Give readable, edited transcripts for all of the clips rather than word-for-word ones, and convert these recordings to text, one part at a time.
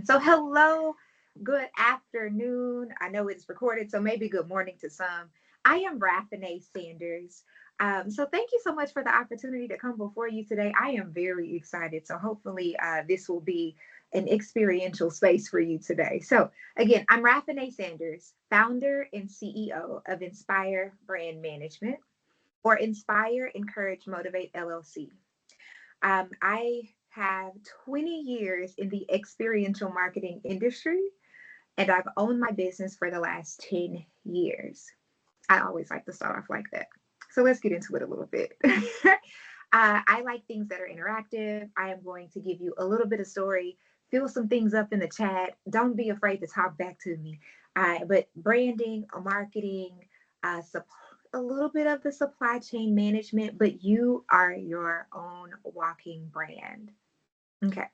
So, hello, good afternoon. I know it's recorded, so maybe good morning to some. I am Raffinae Sanders. So, thank you so much for the opportunity to come before you today. I am very excited. So, hopefully, this will be an experiential space for you today. So, again, I'm Raffinae Sanders, founder and CEO of Inspire Brand Management, or Inspire, Encourage, Motivate LLC. I have 20 years in the experiential marketing industry, and I've owned my business for the last 10 years. I always like to start off like that. So let's get into it a little bit. I like things that are interactive. I am going to give you a little bit of story, fill some things up in the chat. Don't be afraid to talk back to me. But branding, marketing, a little bit of the supply chain management, but you are your own walking brand. Okay.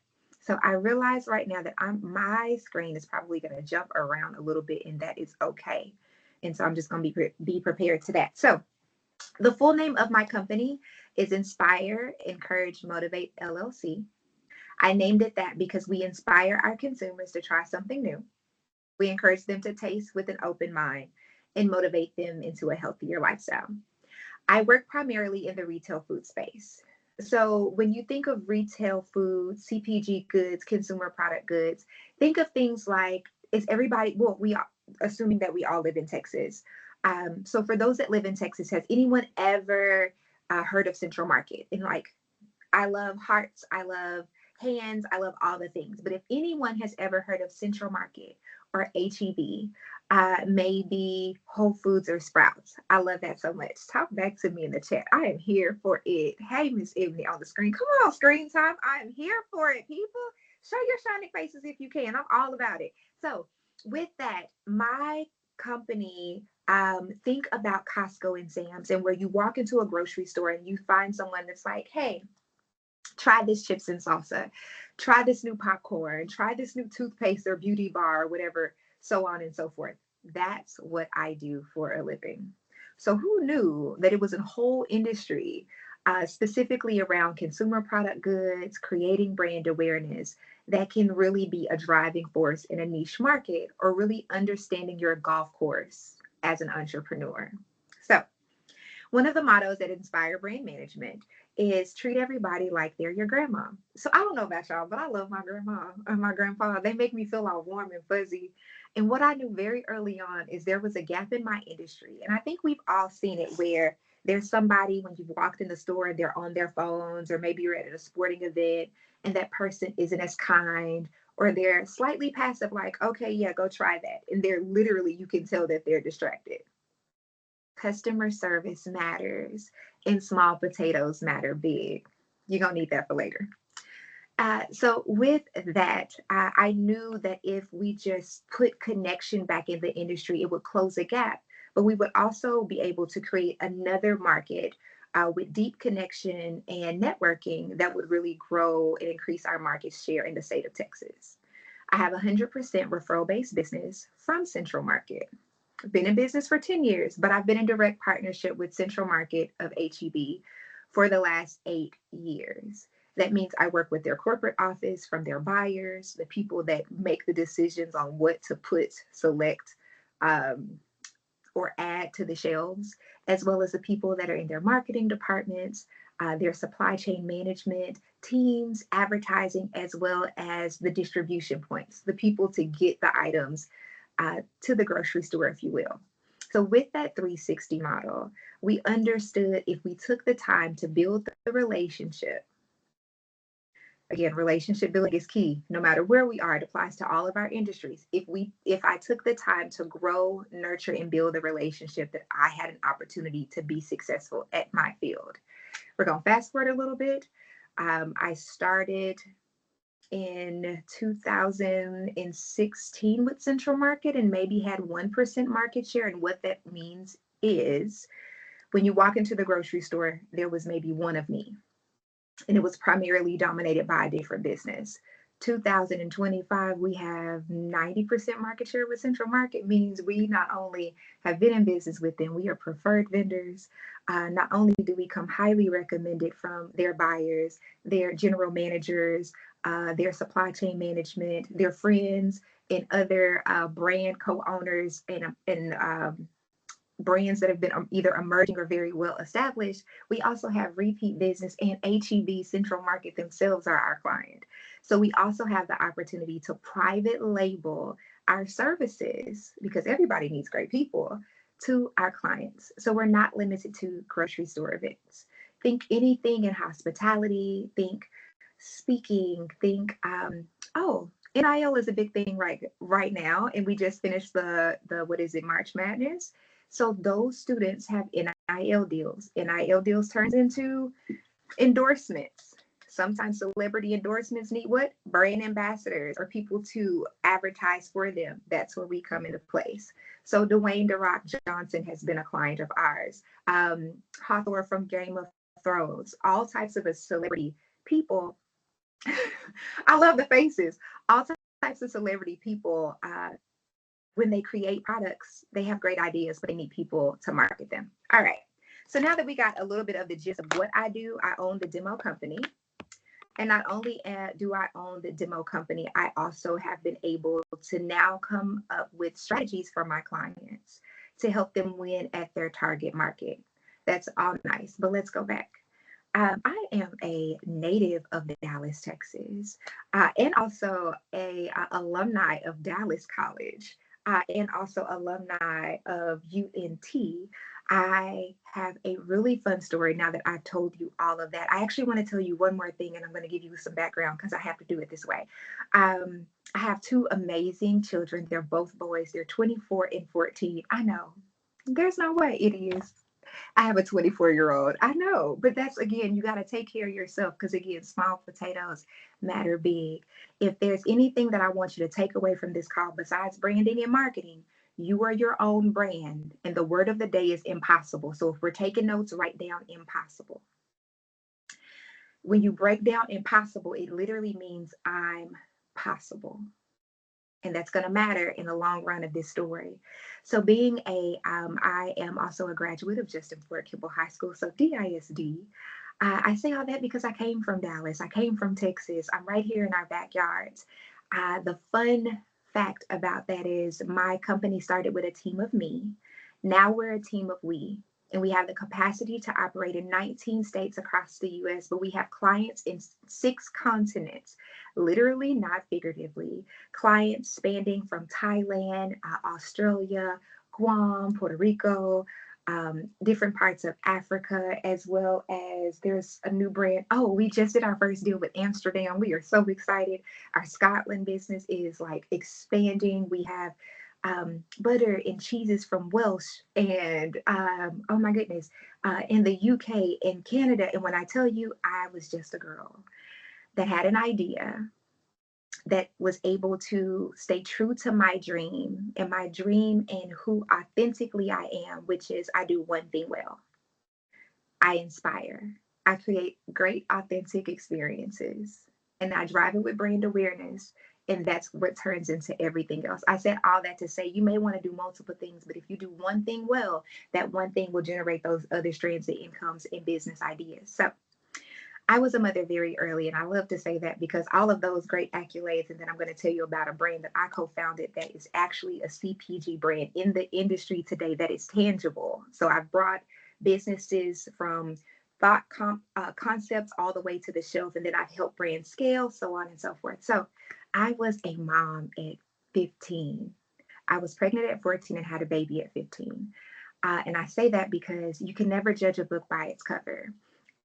So I realize right now that my screen is probably going to jump around a little bit, and that is okay. And so I'm just going to be prepared to that. So the full name of my company is Inspire, Encourage, Motivate LLC. I named it that because we inspire our consumers to try something new. We encourage them to taste with an open mind and motivate them into a healthier lifestyle. I work primarily in the retail food space. So when you think of retail food, CPG goods, consumer product goods, think of things like, is everybody, well, we are assuming that we all live in Texas. So for those that live in Texas, has anyone ever heard of Central Market? And like, I love hearts, I love hands, I love all the things. But if anyone has ever heard of Central Market or HEB, maybe Whole Foods or Sprouts, I love that so much. Talk back to me in the chat. I am here for it. Hey, Miss Ebony on the screen. Come on, screen time. I am here for it, people. Show your shining faces if you can. I'm all about it. So, with that, my company, think about Costco and Sam's, and where you walk into a grocery store and you find someone that's like, hey, try this chips and salsa, try this new popcorn, try this new toothpaste or beauty bar or whatever, so on and so forth. That's what I do for a living. So who knew that it was a whole industry, specifically around consumer product goods, creating brand awareness, that can really be a driving force in a niche market, or really understanding your golf course as an entrepreneur. So one of the mottos at Inspire Brand Management is treat everybody like they're your grandma. So I don't know about y'all, but I love my grandma and my grandpa. They make me feel all warm and fuzzy. And what I knew very early on is there was a gap in my industry. And I think we've all seen it, where there's somebody when you've walked in the store and they're on their phones, or maybe you're at a sporting event and that person isn't as kind, or they're slightly passive, like, okay, yeah, go try that. And they're literally, you can tell that they're distracted. Customer service matters, and small potatoes matter big. You're going to need that for later. So with that, I knew that if we just put connection back in the industry, it would close a gap, but we would also be able to create another market with deep connection and networking that would really grow and increase our market share in the state of Texas. I have a 100% referral-based business from Central Market. I've been in business for 10 years, but I've been in direct partnership with Central Market of HEB for the last 8 years. That means I work with their corporate office, from their buyers, the people that make the decisions on what to put, select, um, or add to the shelves, as well as the people that are in their marketing departments, their supply chain management teams, advertising, as well as the distribution points, the people to get the items to the grocery store, if you will. So, with that 360 model, we understood if we took the time to build the relationship. Again, relationship building is key. No matter where we are, it applies to all of our industries. If I took the time to grow, nurture, and build a relationship, that I had an opportunity to be successful at my field. We're going to fast forward a little bit. I started in 2016 with Central Market and maybe had 1% market share. And what that means is, when you walk into the grocery store, there was maybe one of me, and it was primarily dominated by a different business. 2025, we have 90% market share with Central Market, means we not only have been in business with them, we are preferred vendors. Not only do we come highly recommended from their buyers, their general managers, their supply chain management, their friends, and other brand co-owners and brands that have been either emerging or very well established. We also have repeat business, and HEB Central Market themselves are our client. So we also have the opportunity to private label our services, because everybody needs great people, to our clients. So we're not limited to grocery store events. Think anything in hospitality, think speaking, think NIL is a big thing right now, and we just finished the what is it, March Madness. So those students have NIL deals. NIL deals turns into endorsements. Sometimes celebrity endorsements need what? Brand ambassadors or people to advertise for them. That's where we come into place. So Dwayne "The Rock" Johnson has been a client of ours. Hawthorne from Game of Thrones. All types of celebrity people. I love the faces. All types of celebrity people. When they create products, they have great ideas, but they need people to market them. All right. So now that we got a little bit of the gist of what I do, I own the demo company. And not only do I own the demo company, I also have been able to now come up with strategies for my clients to help them win at their target market. That's all nice, but let's go back. I am a native of Dallas, Texas, and also a alumni of Dallas College, and also alumni of UNT. I have a really fun story now that I've told you all of that. I actually want to tell you one more thing, and I'm going to give you some background because I have to do it this way. I have two amazing children. They're both boys. They're 24 and 14. I know. There's no way it is. I have a 24-year-old. I know, but that's, again, you got to take care of yourself because, again, small potatoes matter big. If there's anything that I want you to take away from this call besides branding and marketing, you are your own brand. And the word of the day is impossible. So if we're taking notes, write down impossible. When you break down impossible, it literally means I'm possible. And that's going to matter in the long run of this story. So I am also a graduate of Justin Ford Kimball High School, so DISD. I say all that because I came from Dallas. I came from Texas. I'm right here in our backyards. The fun fact about that is my company started with a team of me. Now we're a team of we. And we have the capacity to operate in 19 states across the US, but we have clients in 6 continents, literally, not figuratively. Clients spanning from Thailand, Australia, Guam, Puerto Rico, different parts of Africa, as well as there's a new brand. Oh, we just did our first deal with Amsterdam. We are so excited. Our Scotland business is like expanding. We have butter and cheeses from Welsh and oh my goodness, in the UK and Canada. And when I tell you, I was just a girl that had an idea that was able to stay true to my dream and who authentically I am, which is I do one thing well. I inspire. I create great authentic experiences and I drive it with brand awareness. And that's what turns into everything else. I said all that to say you may want to do multiple things, but if you do one thing well, that one thing will generate those other strands of incomes and business ideas. So I was a mother very early, and I love to say that because all of those great accolades, and then I'm going to tell you about a brand that I co-founded that is actually a CPG brand in the industry today that is tangible. So I've brought businesses from thought concepts all the way to the shelf, and then I've helped brands scale, so on and so forth. So I was a mom at 15. I was pregnant at 14 and had a baby at 15. And I say that because you can never judge a book by its cover.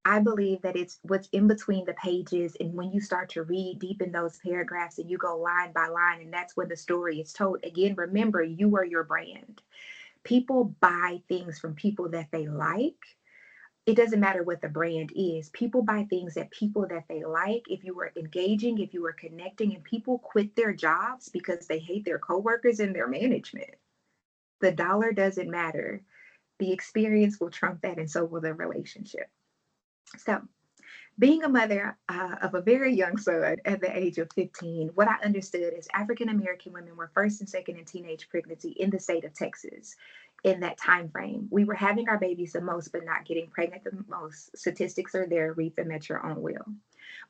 I believe that it's what's in between the pages, and when you start to read deep in those paragraphs and you go line by line, and that's when the story is told. Again, remember, you are your brand. People buy things from people that they like. It doesn't matter what the brand is. People buy things that people that they like. If you are engaging, if you are connecting, and people quit their jobs because they hate their coworkers and their management, the dollar doesn't matter. The experience will trump that, and so will the relationship. So Being a mother of a very young son at the age of 15, what I understood is African American women were first and second in teenage pregnancy in the state of Texas in that time frame. We were having our babies the most, but not getting pregnant the most. Statistics are there, read them at your own will.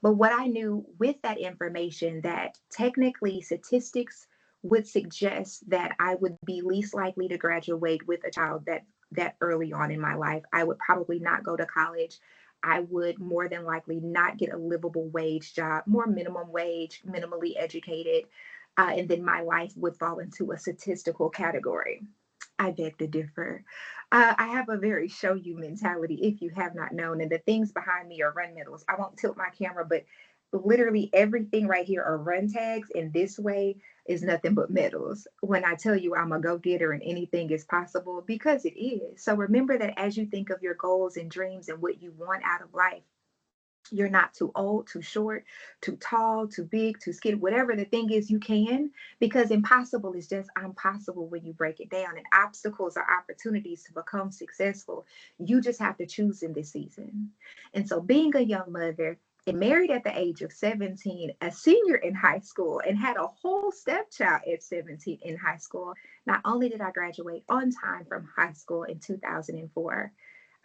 But what I knew with that information, that technically statistics would suggest that I would be least likely to graduate with a child that early on in my life. I would probably not go to college. I would more than likely not get a livable wage job, more minimum wage, minimally educated, and then my life would fall into a statistical category. I beg to differ. I have a very show you mentality if you have not known, and the things behind me are run medals. I won't tilt my camera, but literally everything right here are run tags, and this way is nothing but medals. When I tell you I'm a go getter and anything is possible, because it is. So remember that as you think of your goals and dreams and what you want out of life, you're not too old, too short, too tall, too big, too skinny, whatever the thing is, you can, because impossible is just impossible when you break it down. And obstacles are opportunities to become successful. You just have to choose in this season. And so, being a young mother and married at the age of 17, a senior in high school, and had a whole stepchild at 17 in high school, not only did I graduate on time from high school in 2004,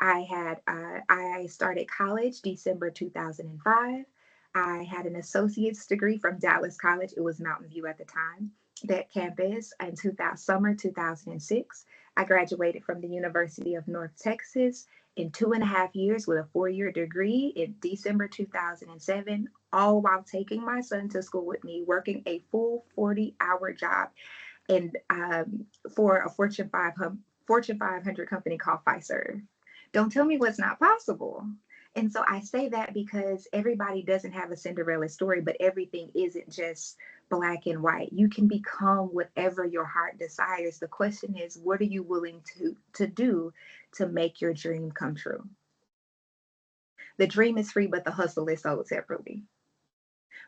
I started college December 2005. I had an associate's degree from Dallas College. It was Mountain View at the time. That campus in summer 2006. I graduated from the University of North Texas in 2.5 years with a 4-year degree in December 2007, all while taking my son to school with me, working a full 40-hour job and for a Fortune 500 company called Pfizer. Don't tell me what's not possible. And so I say that because everybody doesn't have a Cinderella story, but everything isn't just black and white. You can become whatever your heart desires. The question is, what are you willing to do to make your dream come true? The dream is free, but the hustle is sold separately.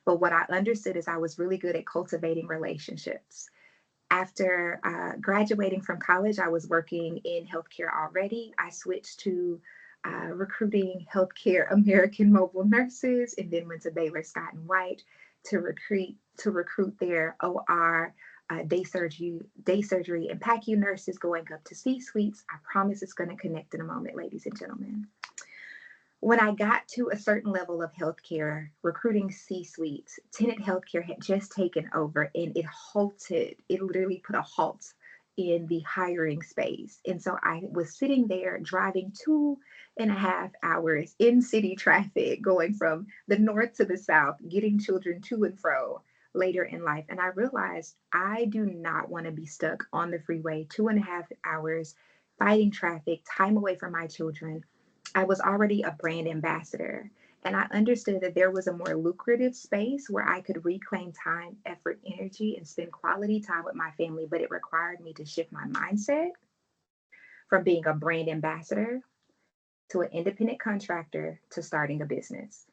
But what I understood is I was really good at cultivating relationships. After graduating from college, I was working in healthcare already. I switched to recruiting healthcare American mobile nurses, and then went to Baylor Scott and White to recruit their OR, day surgery, and PACU nurses, going up to C suites. I promise it's going to connect in a moment, ladies and gentlemen. When I got to a certain level of healthcare, recruiting C suites, Tenet Healthcare had just taken over, and it halted, it literally put a halt in the hiring space. And so I was sitting there driving 2.5 hours in city traffic, going from the north to the south, getting children to and fro later in life. And I realized I do not want to be stuck on the freeway 2.5 hours fighting traffic, time away from my children. I was already a brand ambassador, and I understood that there was a more lucrative space where I could reclaim time, effort, energy, and spend quality time with my family. But it required me to shift my mindset from being a brand ambassador to an independent contractor to starting a business.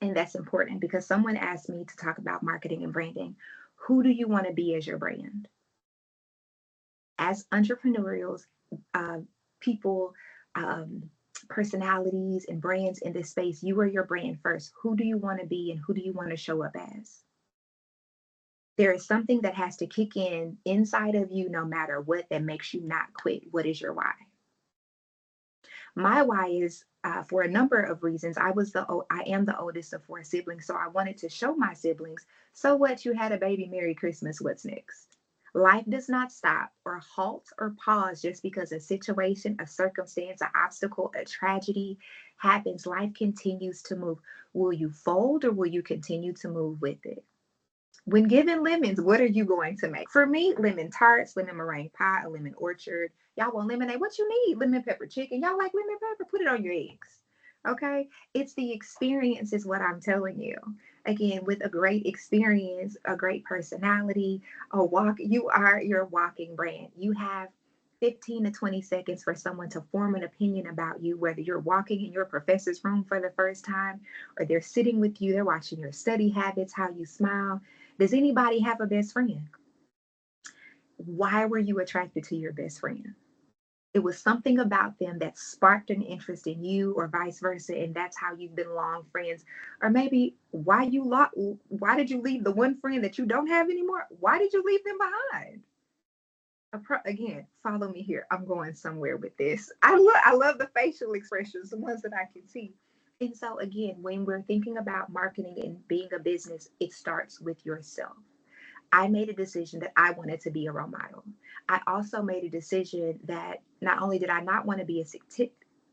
And that's important because someone asked me to talk about marketing and branding. Who do you want to be as your brand? As entrepreneurials, uh, people, um, personalities, and brands in this space, you are your brand first. Who do you want to be and who do you want to show up as? There is something that has to kick in inside of you no matter what that makes you not quit. What is your why? My why is for a number of reasons. I am the oldest of four siblings, so I wanted to show my siblings. So what? You had a baby. Merry Christmas. What's next? Life does not stop or halt or pause just because a situation, a circumstance, an obstacle, a tragedy happens. Life continues to move. Will you fold or will you continue to move with it? When given lemons, what are you going to make? For me, lemon tarts, lemon meringue pie, a lemon orchard. Y'all want lemonade? What you need? Lemon pepper chicken. Y'all like lemon pepper? Put it on your eggs. Okay? It's the experience, is what I'm telling you. Again, with a great experience, a great personality, you are your walking brand. You have 15 to 20 seconds for someone to form an opinion about you, whether you're walking in your professor's room for the first time or they're sitting with you, they're watching your study habits, how you smile. Does anybody have a best friend? Why were you attracted to your best friend? It was something about them that sparked an interest in you, or vice versa, and that's how you've been long friends. Or maybe why did you leave the one friend that you don't have anymore? Why did you leave them behind? Again, follow me here. I'm going somewhere with this. I love the facial expressions, the ones that I can see. And so again, when we're thinking about marketing and being a business, it starts with yourself. I made a decision that I wanted to be a role model. I also made a decision that not only did I not want to be a statistic,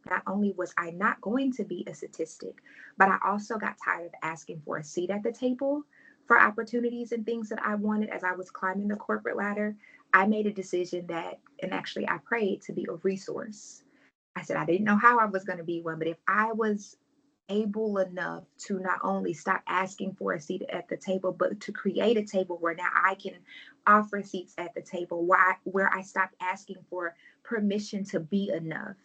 not only was I not going to be a statistic, but I also got tired of asking for a seat at the table for opportunities and things that I wanted as I was climbing the corporate ladder. I made a decision that, and actually I prayed to be a resource. I said I didn't know how I was going to be one, but if I was able enough to not only stop asking for a seat at the table, but to create a table where now I can offer seats at the table, where I stopped asking for permission to be enough.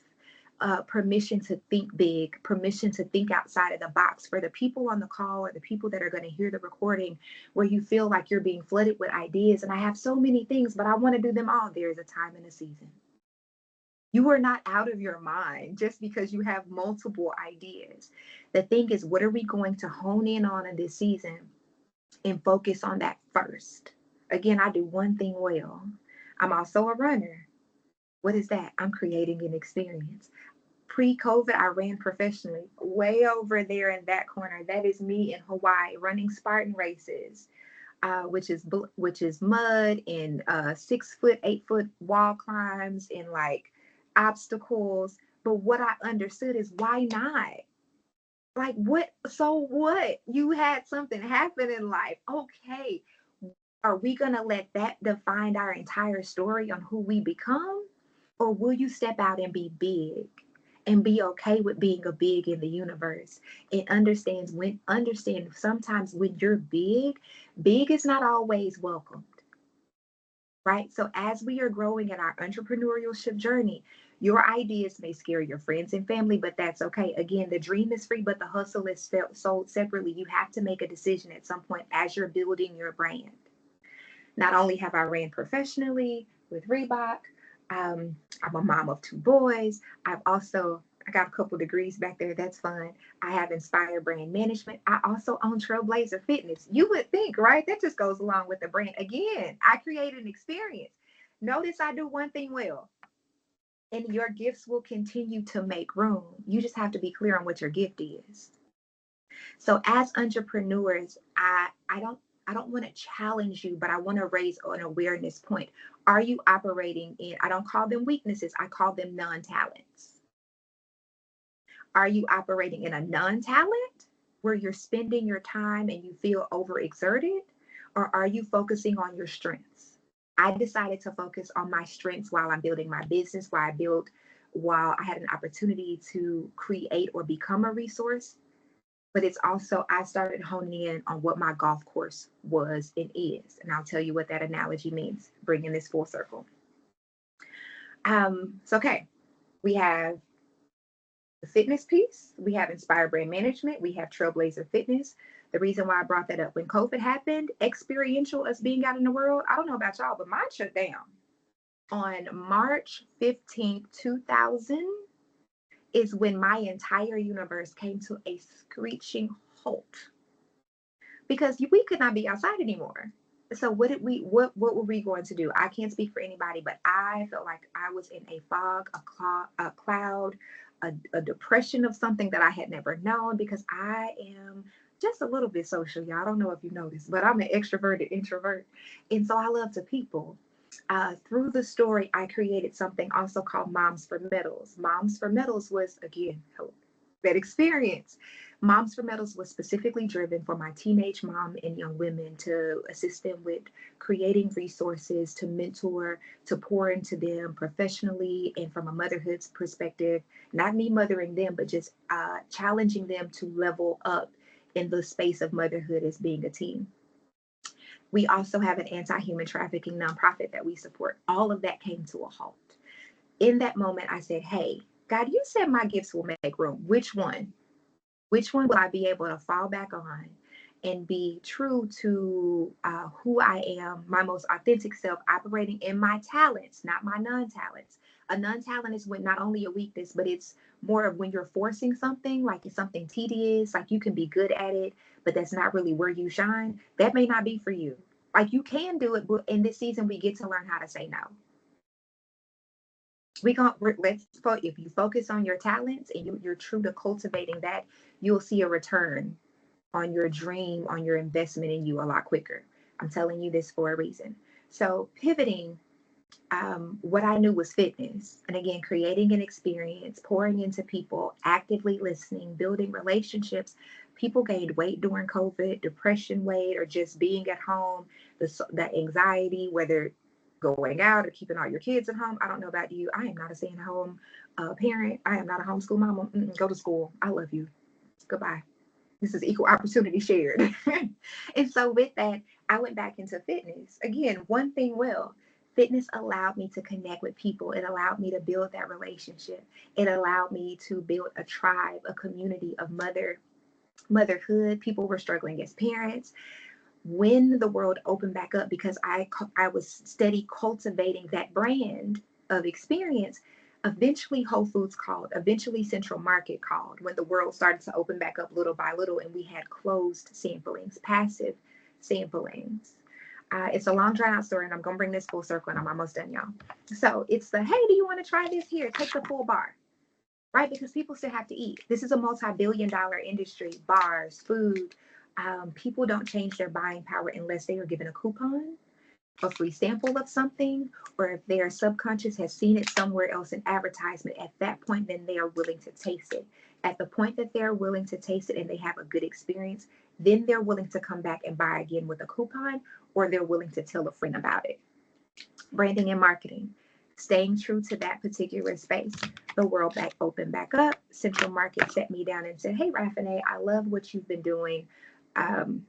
Permission to think big, permission to think outside of the box for the people on the call or the people that are going to hear the recording, where you feel like you're being flooded with ideas. And I have so many things, but I want to do them all. There is a time and a season. You are not out of your mind just because you have multiple ideas. The thing is, what are we going to hone in on in this season and focus on that first? Again, I do one thing well. I'm also a runner. What is that? I'm creating an experience. Pre-COVID, I ran professionally, way over there in that corner. That is me in Hawaii running Spartan races, which is mud and 6 foot, 8 foot wall climbs and like obstacles. But what I understood is, why not? Like, what? So what? You had something happen in life. Okay. Are we going to let that define our entire story on who we become? Or will you step out and be big and be okay with being a big in the universe, and understand sometimes when you're big, big is not always welcomed, right? So as we are growing in our entrepreneurship journey, your ideas may scare your friends and family, but that's okay. Again, the dream is free, but the hustle is sold separately. You have to make a decision at some point as you're building your brand. Not only have I ran professionally with Reebok, I'm a mom of two boys. I got a couple degrees back there. That's fun. I have Inspired Brand Management. I also own Trailblazer Fitness. You would think, right? That just goes along with the brand. Again, I create an experience. Notice I do one thing well, and your gifts will continue to make room. You just have to be clear on what your gift is. So as entrepreneurs, I don't want to challenge you, but I want to raise an awareness point. Are you operating in, I don't call them weaknesses, I call them non-talents. Are you operating in a non-talent where you're spending your time and you feel overexerted? Or are you focusing on your strengths? I decided to focus on my strengths while I'm building my business, while I had an opportunity to create or become a resource. But it's also, I started honing in on what my golf course was and is. And I'll tell you what that analogy means, bringing this full circle. Okay, we have the fitness piece, we have Inspire Brand Management, we have Trailblazer Fitness. The reason why I brought that up, when COVID happened, experiential, us being out in the world, I don't know about y'all, but mine shut down. On March 15th, 2000 is when my entire universe came to a screeching halt, because we could not be outside anymore. So what were we going to do? I can't speak for anybody, but I felt like I was in a fog, a cloud, a depression of something that I had never known, because I am just a little bit social, y'all. I don't know if you know this, but I'm an extroverted introvert. And so I love to people. Through the story, I created something also called Moms for Medals. Moms for Medals was, again, that experience. Moms for Medals was specifically driven for my teenage mom and young women, to assist them with creating resources, to mentor, to pour into them professionally and from a motherhood perspective. Not me mothering them, but just challenging them to level up in the space of motherhood as being a teen. We also have an anti-human trafficking nonprofit that we support. All of that came to a halt. In that moment, I said, hey, God, you said my gifts will make room. Which one? Which one will I be able to fall back on and be true to who I am, my most authentic self, operating in my talents, not my non-talents. A non-talent is when not only a weakness, but it's more of when you're forcing something, like it's something tedious, like you can be good at it, but that's not really where you shine. That may not be for you. Like you can do it, but in this season, we get to learn how to say no. If you focus on your talents and you're true to cultivating that, you'll see a return on your dream, on your investment in you a lot quicker. I'm telling you this for a reason. So pivoting, what I knew was fitness. And again, creating an experience, pouring into people, actively listening, building relationships. People gained weight during COVID, depression weight, or just being at home, the anxiety, whether going out or keeping all your kids at home. I don't know about you. I am not a stay at home parent. I am not a homeschool mama. Go to school. I love you. Goodbye. This is equal opportunity shared. And so with that, I went back into fitness. Again, one thing well, fitness allowed me to connect with people. It allowed me to build that relationship. It allowed me to build a tribe, a community of motherhood. People were struggling as parents. When the world opened back up, because I was steady cultivating that brand of experience, eventually Whole Foods called, eventually Central Market called, when the world started to open back up little by little and we had closed samplings, passive samplings. It's a long drawn out story, and I'm going to bring this full circle, and I'm almost done, y'all. So it's the, hey, do you want to try this? Here, take the full bar, right? Because people still have to eat. This is a multi-billion-dollar industry, bars, food. People don't change their buying power unless they are given a coupon, a free sample of something, or if their subconscious has seen it somewhere else in advertisement. At that point, then they are willing to taste it. At the point that they're willing to taste it and they have a good experience, then they're willing to come back and buy again with a coupon, or they're willing to tell a friend about it. Branding and marketing, staying true to that particular space. The world back opened back up. Central Market set me down and said, hey, Raffinae, I love what you've been doing.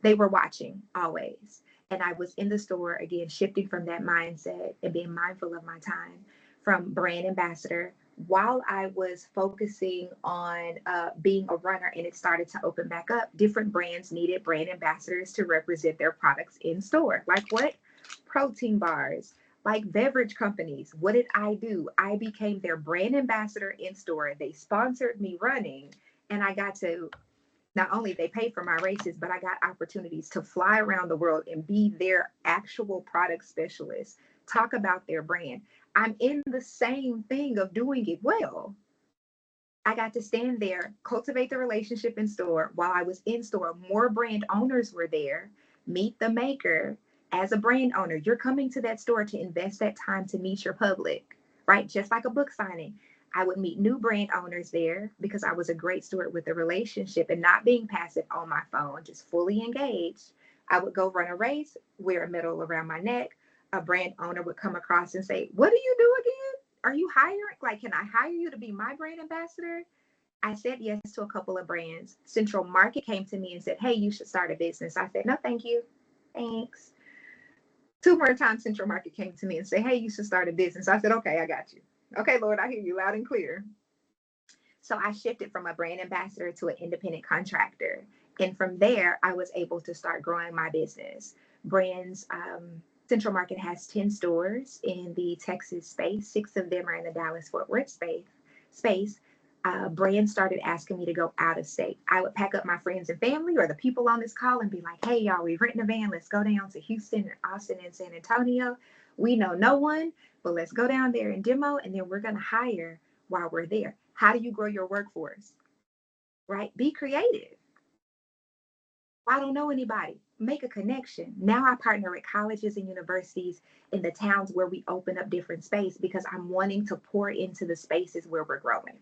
They were watching always. And I was in the store again, shifting from that mindset and being mindful of my time, from brand ambassador, while I was focusing on being a runner and it started to open back up. Different brands needed brand ambassadors to represent their products in store. Like what? Protein bars, like beverage companies. What did I do? I became their brand ambassador in store. They sponsored me running, and I got to, not only they paid for my races, but I got opportunities to fly around the world and be their actual product specialist, talk about their brand. I'm in the same thing of doing it well. I got to stand there, cultivate the relationship in store. While I was in store, more brand owners were there. Meet the maker. As a brand owner, you're coming to that store to invest that time to meet your public, right? Just like a book signing. I would meet new brand owners there because I was a great steward with the relationship and not being passive on my phone, just fully engaged. I would go run a race, wear a medal around my neck. A brand owner would come across and say, what do you do again? Are you hiring? Like, can I hire you to be my brand ambassador? I said yes to a couple of brands. Central Market came to me and said, hey, you should start a business. I said, no, thank you. Thanks. Two more times Central Market came to me and said, hey, you should start a business. I said, okay, I got you. Okay, Lord, I hear you loud and clear. So I shifted from a brand ambassador to an independent contractor. And from there, I was able to start growing my business. Brands, Central Market has 10 stores in the Texas space. 6 of them are in the Dallas-Fort Worth space. Brands started asking me to go out of state. I would pack up my friends and family or the people on this call and be like, hey, y'all, we've rented a van. Let's go down to Houston, Austin, and San Antonio. We know no one, but let's go down there and demo, and then we're going to hire while we're there. How do you grow your workforce? Right? Be creative. I don't know anybody. Make a connection. Now I partner with colleges and universities in the towns where we open up different space because I'm wanting to pour into the spaces where we're growing.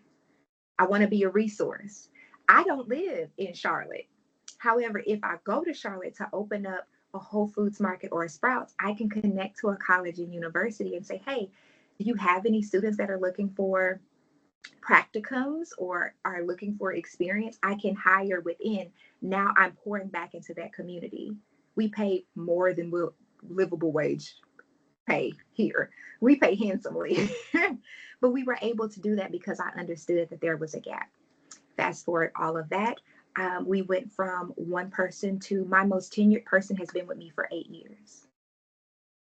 I want to be a resource. I don't live in Charlotte. However, if I go to Charlotte to open up a Whole Foods market or a Sprouts, I can connect to a college and university and say, hey, do you have any students that are looking for practicums or are looking for experience? I can hire within. Now I'm pouring back into that community. We pay more than livable wage pay here. We pay handsomely. But we were able to do that because I understood that there was a gap. Fast forward all of that. We went from one person to my most tenured person has been with me for 8 years.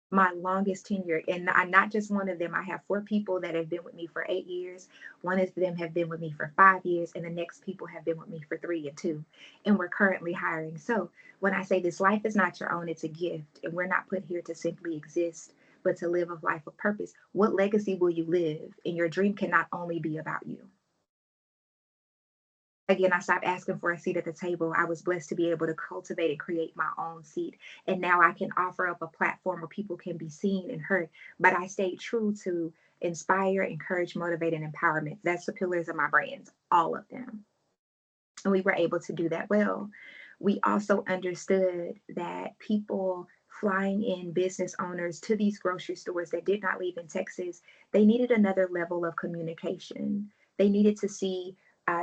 My longest tenure, and I'm not just one of them. I have 4 people that have been with me for 8 years. One of them have been with me for 5 years, and the next people have been with me for 3 and 2. And we're currently hiring. So when I say this life is not your own, it's a gift, and we're not put here to simply exist, but to live a life of purpose. What legacy will you live? And your dream cannot only be about you. Again, I stopped asking for a seat at the table. I was blessed to be able to cultivate and create my own seat. And now I can offer up a platform where people can be seen and heard. But I stayed true to inspire, encourage, motivate, and empowerment. That's the pillars of my brands, all of them. And we were able to do that well. We also understood that people flying in, business owners to these grocery stores that did not live in Texas, they needed another level of communication. They needed to see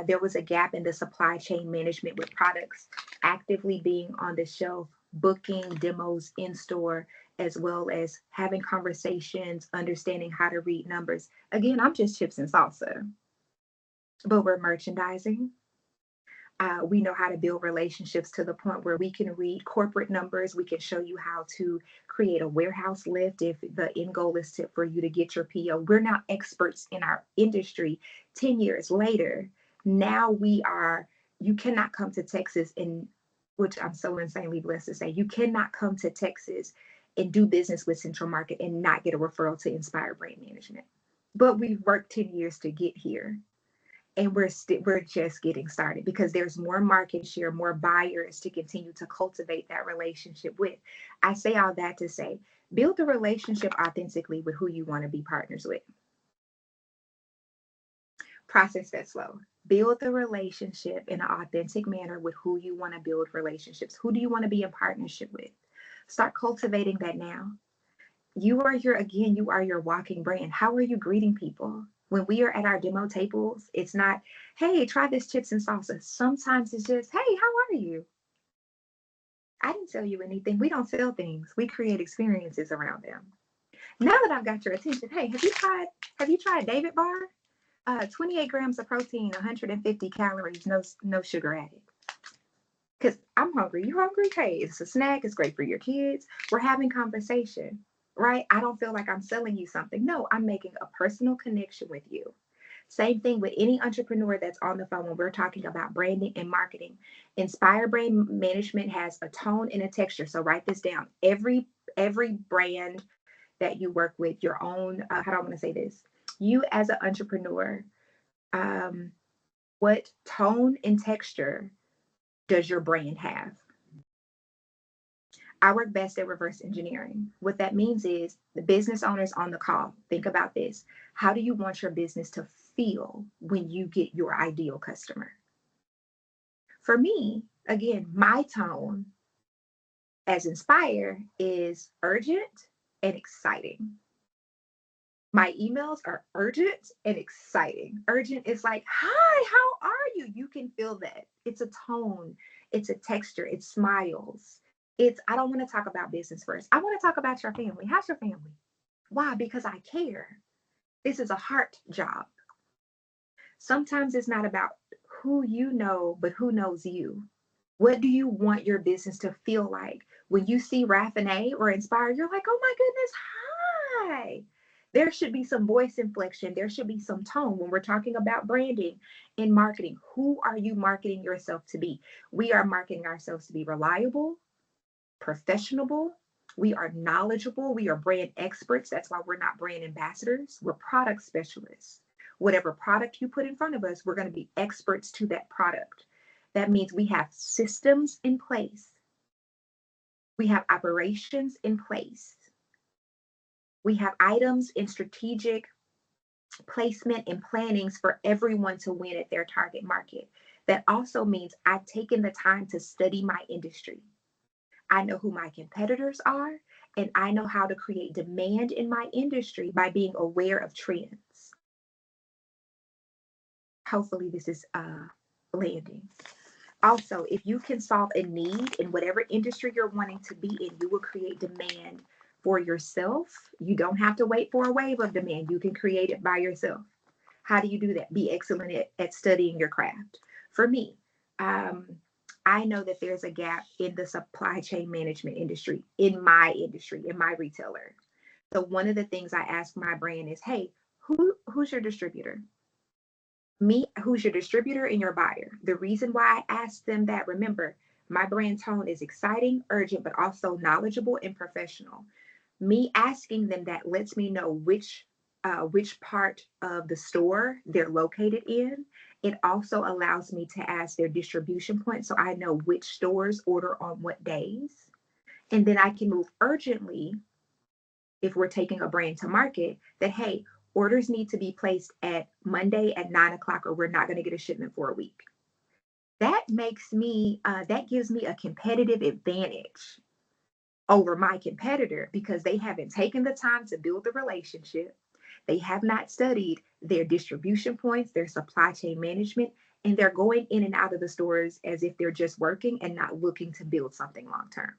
there was a gap in the supply chain management with products actively being on the shelf, booking demos in store, as well as having conversations, understanding how to read numbers. Again, I'm just chips and salsa, but we're merchandising. We know how to build relationships to the point where we can read corporate numbers. We can show you how to create a warehouse lift if the end goal is for you to get your PO. We're now experts in our industry 10 years later. Now we are, you cannot come to Texas and, which I'm so insanely blessed to say, you cannot come to Texas and do business with Central Market and not get a referral to Inspire Brand Management. But we've worked 10 years to get here, and we're just getting started because there's more market share, more buyers to continue to cultivate that relationship with. I say all that to say, build the relationship authentically with who you want to be partners with. Process that slow. Build the relationship in an authentic manner with who you want to build relationships. Who do you want to be in partnership with? Start cultivating that now. You are your walking brand. How are you greeting people? When we are at our demo tables, it's not, hey, try this chips and salsa. Sometimes it's just, hey, how are you? I didn't sell you anything. We don't sell things. We create experiences around them. Now that I've got your attention, hey, have you tried David Bar? 28 grams of protein, 150 calories, no sugar added. Because I'm hungry. You hungry? Hey, it's a snack. It's great for your kids. We're having conversation, right? I don't feel like I'm selling you something. No, I'm making a personal connection with you. Same thing with any entrepreneur that's on the phone when we're talking about branding and marketing. Inspire Brand Management has a tone and a texture. So write this down. Every brand that you work with, your own, how do I want to say this? You as an entrepreneur, um, what tone and texture does your brand have? I work best at reverse engineering. What that means is the business owners on the call, think about this. How do you want your business to feel when you get your ideal customer? For me, again, my tone as Inspire is urgent and exciting. My emails are urgent and exciting. Urgent is like, hi, how are you? You can feel that. It's a tone, it's a texture, it smiles. I don't want to talk about business first. I want to talk about your family. How's your family? Why? Because I care. This is a heart job. Sometimes it's not about who you know, but who knows you. What do you want your business to feel like? When you see Raffinae or Inspire, you're like, oh my goodness, hi. There should be some voice inflection. There should be some tone when we're talking about branding and marketing. Who are you marketing yourself to be? We are marketing ourselves to be reliable, professional. We are knowledgeable. We are brand experts. That's why we're not brand ambassadors. We're product specialists. Whatever product you put in front of us, we're going to be experts to that product. That means we have systems in place. We have operations in place. We have items in strategic placement and plannings for everyone to win at their target market. That also means I've taken the time to study my industry. I know who my competitors are, and I know how to create demand in my industry by being aware of trends. Hopefully this is landing. Also, if you can solve a need in whatever industry you're wanting to be in, you will create demand for yourself. You don't have to wait for a wave of demand. You can create it by yourself. How do you do that? Be excellent at studying your craft. For me, Um, I know that there's a gap in the supply chain management industry, in my retailer. So one of the things I ask my brand is, hey, who's your distributor? Me, who's your distributor and your buyer? The reason why I ask them that, remember, my brand tone is exciting, urgent, but also knowledgeable and professional. Me asking them that lets me know which part of the store they're located in. It also allows me to ask their distribution point so I know which stores order on what days. And then I can move urgently if we're taking a brand to market that, hey, orders need to be placed at Monday at 9 o'clock or we're not going to get a shipment for a week. That gives me a competitive advantage over my competitor because they haven't taken the time to build the relationship. They have not studied their distribution points, their supply chain management, and they're going in and out of the stores as if they're just working and not looking to build something long term.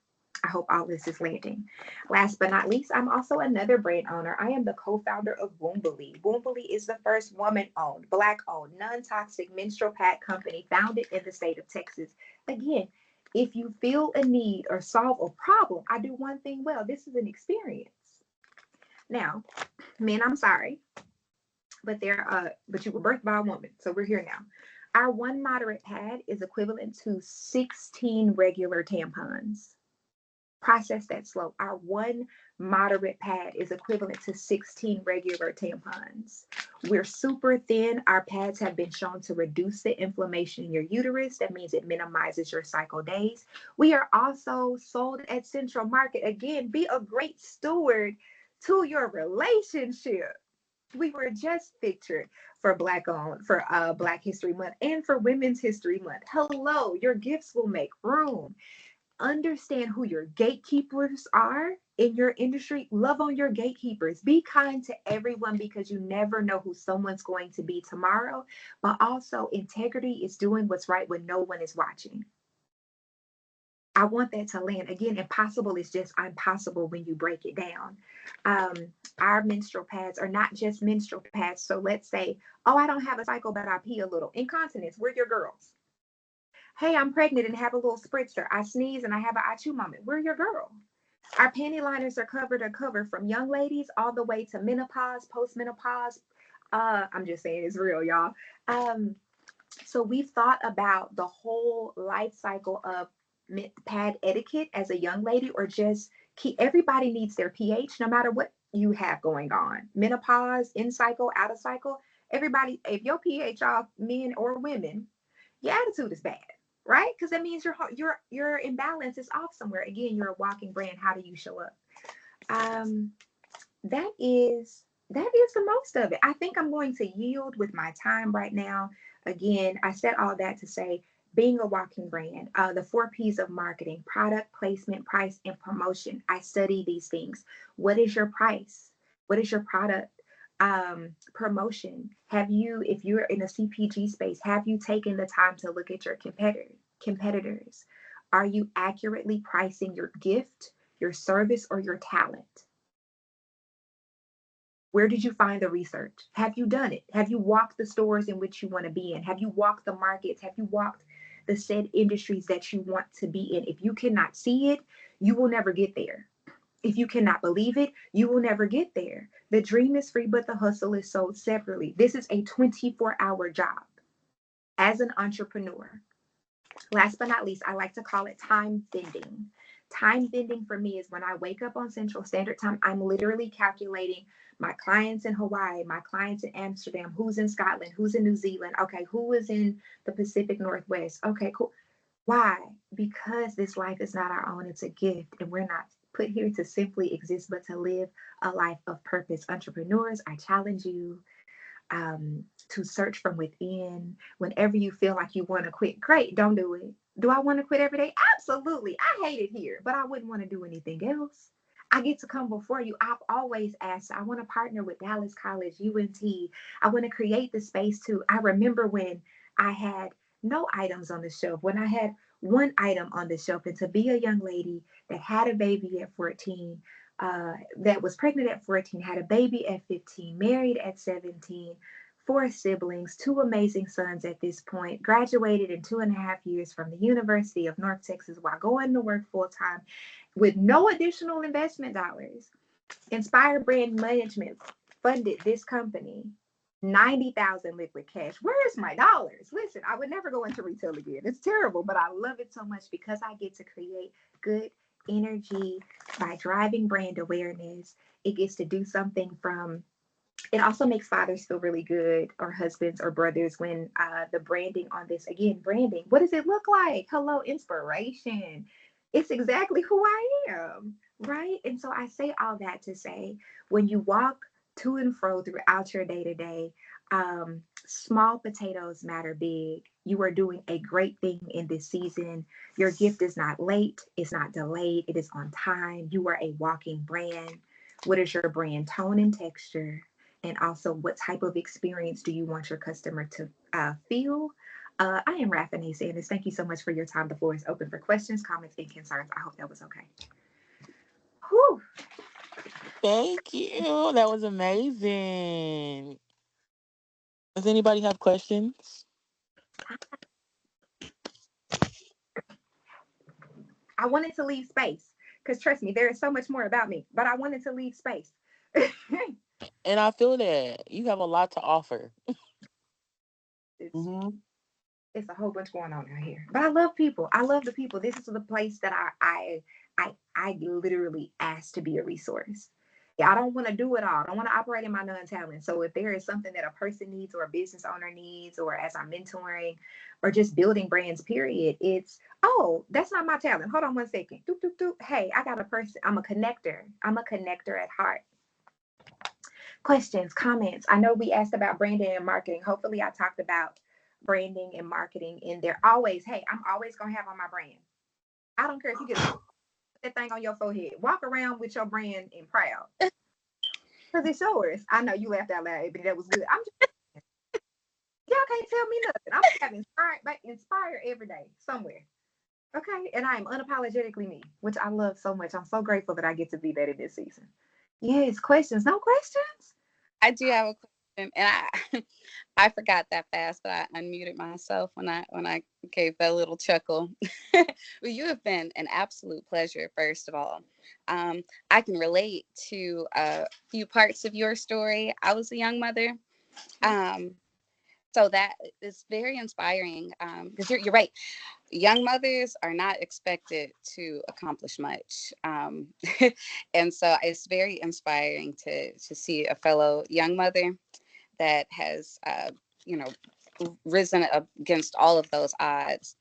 I hope all this is landing. Last but not least, I'm also another brand owner. I am the co-founder of Wombley. Wombley is the first woman-owned, Black-owned, non-toxic menstrual pad company founded in the state of Texas. Again, if you feel a need or solve a problem, I do one thing well. This is an experience. Now, men, I'm sorry, but you were birthed by a woman, so we're here now. Our one moderate pad is equivalent to 16 regular tampons. Process that slow. Our one moderate pad is equivalent to 16 regular tampons. We're super thin. Our pads have been shown to reduce the inflammation in your uterus. That means it minimizes your cycle days. We are also sold at Central Market. Again, be a great steward to your relationship. We were just featured for Black History Month and for Women's History Month. Hello, your gifts will make room. Understand who your gatekeepers are in your industry. Love on your gatekeepers. Be kind to everyone because you never know who someone's going to be tomorrow. But also, integrity is doing what's right when no one is watching. I want that to land. Again, impossible is just impossible when you break it down. Um, our menstrual pads are not just menstrual pads. So let's say, oh, I don't have a cycle, but I pee a little. Incontinence, we're your girls. Hey, I'm pregnant and have a little spritzer. I sneeze and I have an achoo moment. We're your girl. Our panty liners are covered from young ladies all the way to menopause, postmenopause. I'm just saying it's real, y'all. Um, so we've thought about the whole life cycle of pad etiquette as a young lady, or just everybody needs their pH no matter what you have going on. Menopause, in cycle, out of cycle. Everybody, if your pH off, men or women, your attitude is bad, right? Because that means your imbalance is off somewhere. Again, you're a walking brand. How do you show up? Um, that is the most of it. I think I'm going to yield with my time right now. Again, I said all that to say being a walking brand, the 4 P's of marketing: product, placement, price, and promotion. I study these things. What is your price? What is your product? Promotion. If you're in a CPG space, have you taken the time to look at your competitors? Are you accurately pricing your gift, your service, or your talent? Where did you find the research? Have you done it? Have you walked the stores in which you want to be in? Have you walked the markets? Have you walked the said industries that you want to be in? If you cannot see it, you will never get there. If you cannot believe it, you will never get there. The dream is free, but the hustle is sold separately. This is a 24-hour job as an entrepreneur. Last but not least, I like to call it time bending. Time bending for me is when I wake up on Central Standard Time, I'm literally calculating my clients in Hawaii, my clients in Amsterdam, who's in Scotland, who's in New Zealand. Okay, who is in the Pacific Northwest? Okay, cool. Why? Because this life is not our own, it's a gift, and we're not put here to simply exist, but to live a life of purpose. Entrepreneurs, I challenge you to search from within. Whenever you feel like you want to quit, great, don't do it. Do I want to quit every day? Absolutely. I hate it here, but I wouldn't want to do anything else. I get to come before you. I've always asked, I want to partner with Dallas College, UNT. I want to create the space too. I remember when I had no items on the shelf, when I had one item on the shelf, and to be a young lady that had a baby at 14, that was pregnant at 14, had a baby at 15, married at 17, four siblings, two amazing sons at this point, graduated in 2.5 years from the University of North Texas while going to work full time with no additional investment dollars. Inspire Brand Management funded this company 90,000 liquid cash. Where's my dollars? Listen, I would never go into retail again. It's terrible, but I love it so much because I get to create good energy by driving brand awareness. It gets to do something from it also makes fathers feel really good, or husbands or brothers, when the branding on this, again, branding, what does it look like? Hello, inspiration. It's exactly who I am, right? And so I say all that to say, when you walk to and fro throughout your day to day, small potatoes matter big. You are doing a great thing in this season. Your gift is not late, it's not delayed, it is on time. You are a walking brand. What is your brand tone and texture? And also, what type of experience do you want your customer to feel? I am Raffinae Sanders. Thank you so much for your time. The floor is open for questions, comments, and concerns. I hope that was okay. Whew. Thank you. That was amazing. Does anybody have questions? I wanted to leave space because, trust me, there is so much more about me, but I wanted to leave space. And I feel that you have a lot to offer. it's Hmm. it's a whole bunch going on out here. But I love people. I love the people. This is the place that I literally asked to be a resource. Yeah, I don't want to do it all. I don't want to operate in my non-talent. So if there is something that a person needs, or a business owner needs, or as I'm mentoring or just building brands, period, it's, oh, that's not my talent. Hold on one second. Doop, doop, doop. Hey, I got a person. I'm a connector. I'm a connector at heart. Questions, comments. I know we asked about branding and marketing. Hopefully I talked about branding and marketing in there. Always, hey, I'm always gonna have on my brand. I don't care if you get that thing on your forehead. Walk around with your brand and proud. Because it's yours. I know you laughed out loud, but that was good. I'm just, y'all can't tell me nothing. I'm having inspired every day somewhere. Okay. And I am unapologetically me, which I love so much. I'm so grateful that I get to be that in this season. Yes, questions. No questions? I do have a question, and I I forgot that fast, but I unmuted myself when I gave that little chuckle. Well, you have been an absolute pleasure. First of all, I can relate to a few parts of your story. I was a young mother, um, so that is very inspiring. Because you're right, young mothers are not expected to accomplish much, and so it's very inspiring to see a fellow young mother that has, you know, risen against all of those odds.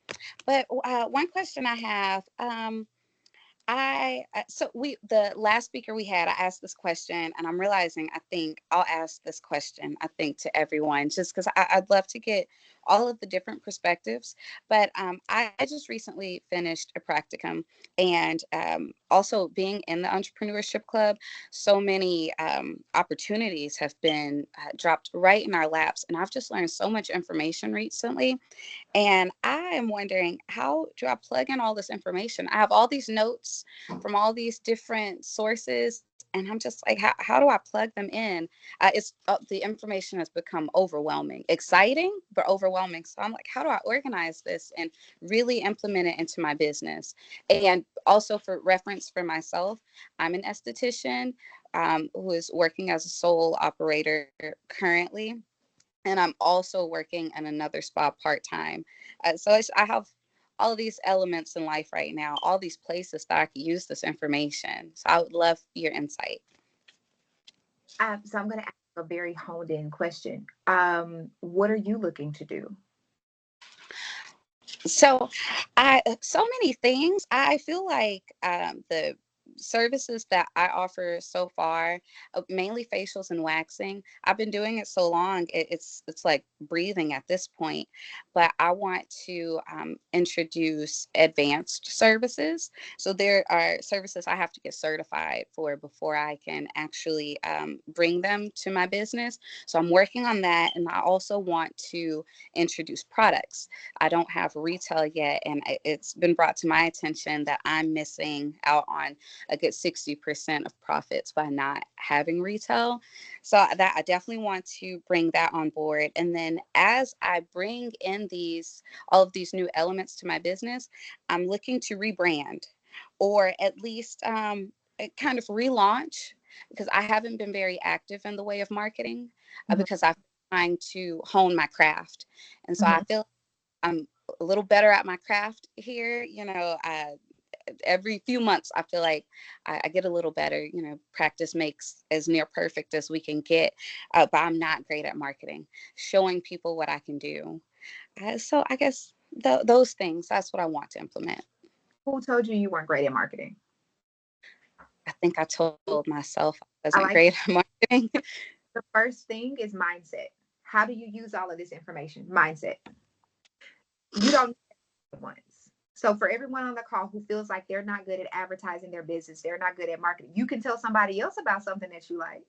But one question I have, so we the last speaker we had, I asked this question, and I'm realizing I think I'll ask this question, I think, to everyone, just because I'd love to get all of the different perspectives. But I just recently finished a practicum, and also being in the entrepreneurship club, so many opportunities have been dropped right in our laps, and I've just learned so much information recently. And I am wondering, how do I plug in all this information? I have all these notes from all these different sources, and I'm just like, how do I plug them in? The information has become overwhelming, exciting, but overwhelming. So I'm like, how do I organize this and really implement it into my business? And also, for reference for myself, I'm an esthetician who is working as a sole operator currently, and I'm also working in another spa part time. I have all of these elements in life right now, all these places that I could use this information. So I would love your insight. So I'm going to ask a very honed in question. What are you looking to do? So, so many things. I feel like the services that I offer so far, mainly facials and waxing. I've been doing it so long, it's like breathing at this point. But I want to introduce advanced services. So there are services I have to get certified for before I can actually bring them to my business. So I'm working on that, and I also want to introduce products. I don't have retail yet, and it's been brought to my attention that I'm missing out on a good 60% of profits by not having retail. So that I definitely want to bring that on board. And then as I bring in these all of these new elements to my business, I'm looking to rebrand, or at least kind of relaunch, because I haven't been very active in the way of marketing, Mhm, because I'm trying to hone my craft. And so I mhm. feel I'm a little better at my craft here. Every few months, I feel like I get a little better. Practice makes as near perfect as we can get, but I'm not great at marketing, showing people what I can do. So I guess those things, that's what I want to implement. Who told you you weren't great at marketing? I think I told myself I I wasn't like great at marketing. the first thing is mindset. How do you use all of this information? Mindset. You don't need it once. So for everyone on the call who feels like they're not good at advertising their business, they're not good at marketing, you can tell somebody else about something that you like.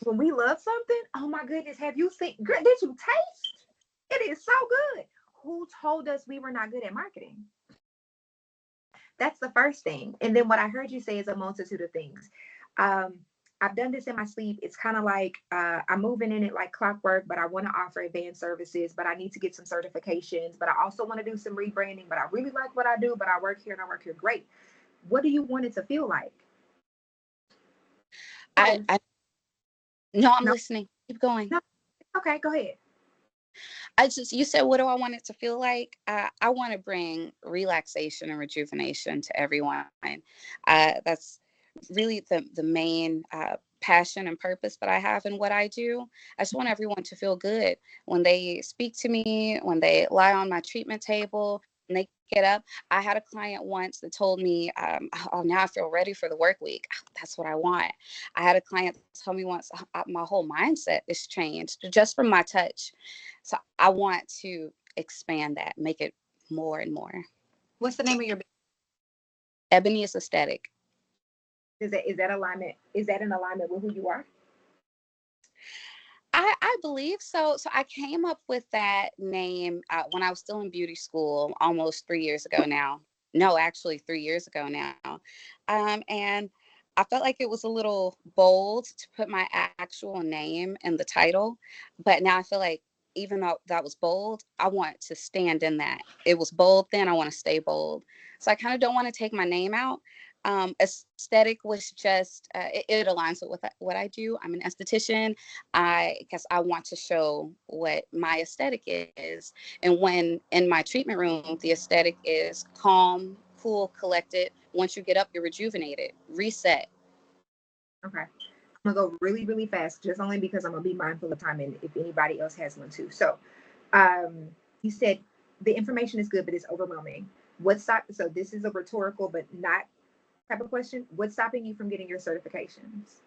When we love something, oh my goodness, have you seen? Did you taste? It is so good. Who told us we were not good at marketing? That's the first thing. And then what I heard you say is a multitude of things. Um, I've done this in my sleep. It's kind of like I'm moving in it like clockwork, but I want to offer advanced services, but I need to get some certifications, but I also want to do some rebranding, but I really like what I do, but I work here and I work here. Great. What do you want it to feel like? I, Oh, I no, I'm no, listening. Keep going. no. Okay, go ahead. You said, what do I want it to feel like? I want to bring relaxation and rejuvenation to everyone. That's really the main passion and purpose that I have in what I do. I just want everyone to feel good when they speak to me, when they lie on my treatment table, when they get up. I had a client once that told me, "Oh, now I feel ready for the work week." That's what I want. I had a client tell me once, "My whole mindset is changed just from my touch." So I want to expand that, make it more and more. What's the name of your Ebony is aesthetic. business? Is that alignment? Is that in alignment with who you are? I believe so. So I came up with that name when I was still in beauty school almost 3 years ago now. No, actually 3 years ago now. And I felt like it was a little bold to put my actual name in the title. But now I feel like even though that was bold, I want to stand in that. It was bold then, I want to stay bold. So I kind of don't want to take my name out. Aesthetic was just, it aligns with what I do. I'm an esthetician. I guess I want to show what my aesthetic is. And when in my treatment room, the aesthetic is calm, cool, collected. Once you get up, you're rejuvenated, reset. Okay. I'm gonna go really, really fast, just only because I'm gonna be mindful of time and if anybody else has one too. So, you said the information is good, but it's overwhelming. So this is a rhetorical, but not type of question. What's stopping you from getting your certifications?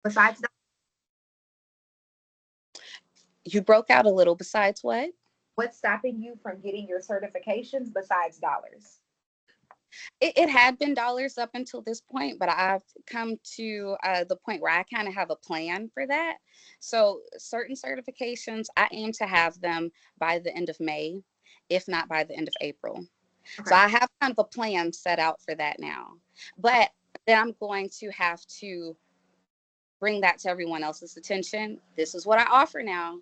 Besides, You broke out a little. Besides what? what's stopping you from getting your certifications besides dollars? It had been dollars up until this point, but I've come to the point where I kind of have a plan for that. So, certain certifications, I aim to have them by the end of May, if not by the end of April. So, Okay. I have kind of a plan set out for that now. But then I'm going to have to bring that to everyone else's attention. This is what I offer now.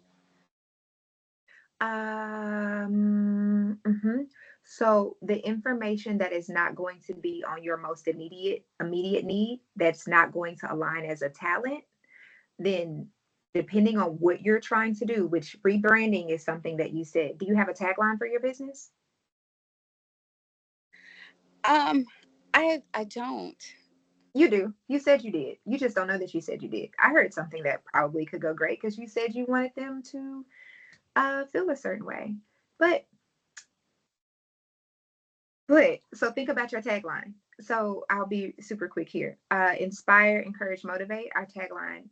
Mhm. So the information that is not going to be on your most immediate need, that's not going to align as a talent, then depending on what you're trying to do, which rebranding is something that you said. Do you have a tagline for your business? Um, I don't. You do. You said you did. You just don't know that you said you did. I heard something that probably could go great because you said you wanted them to feel a certain way. But so think about your tagline. So I'll be super quick here. Inspire, encourage, motivate. Our tagline.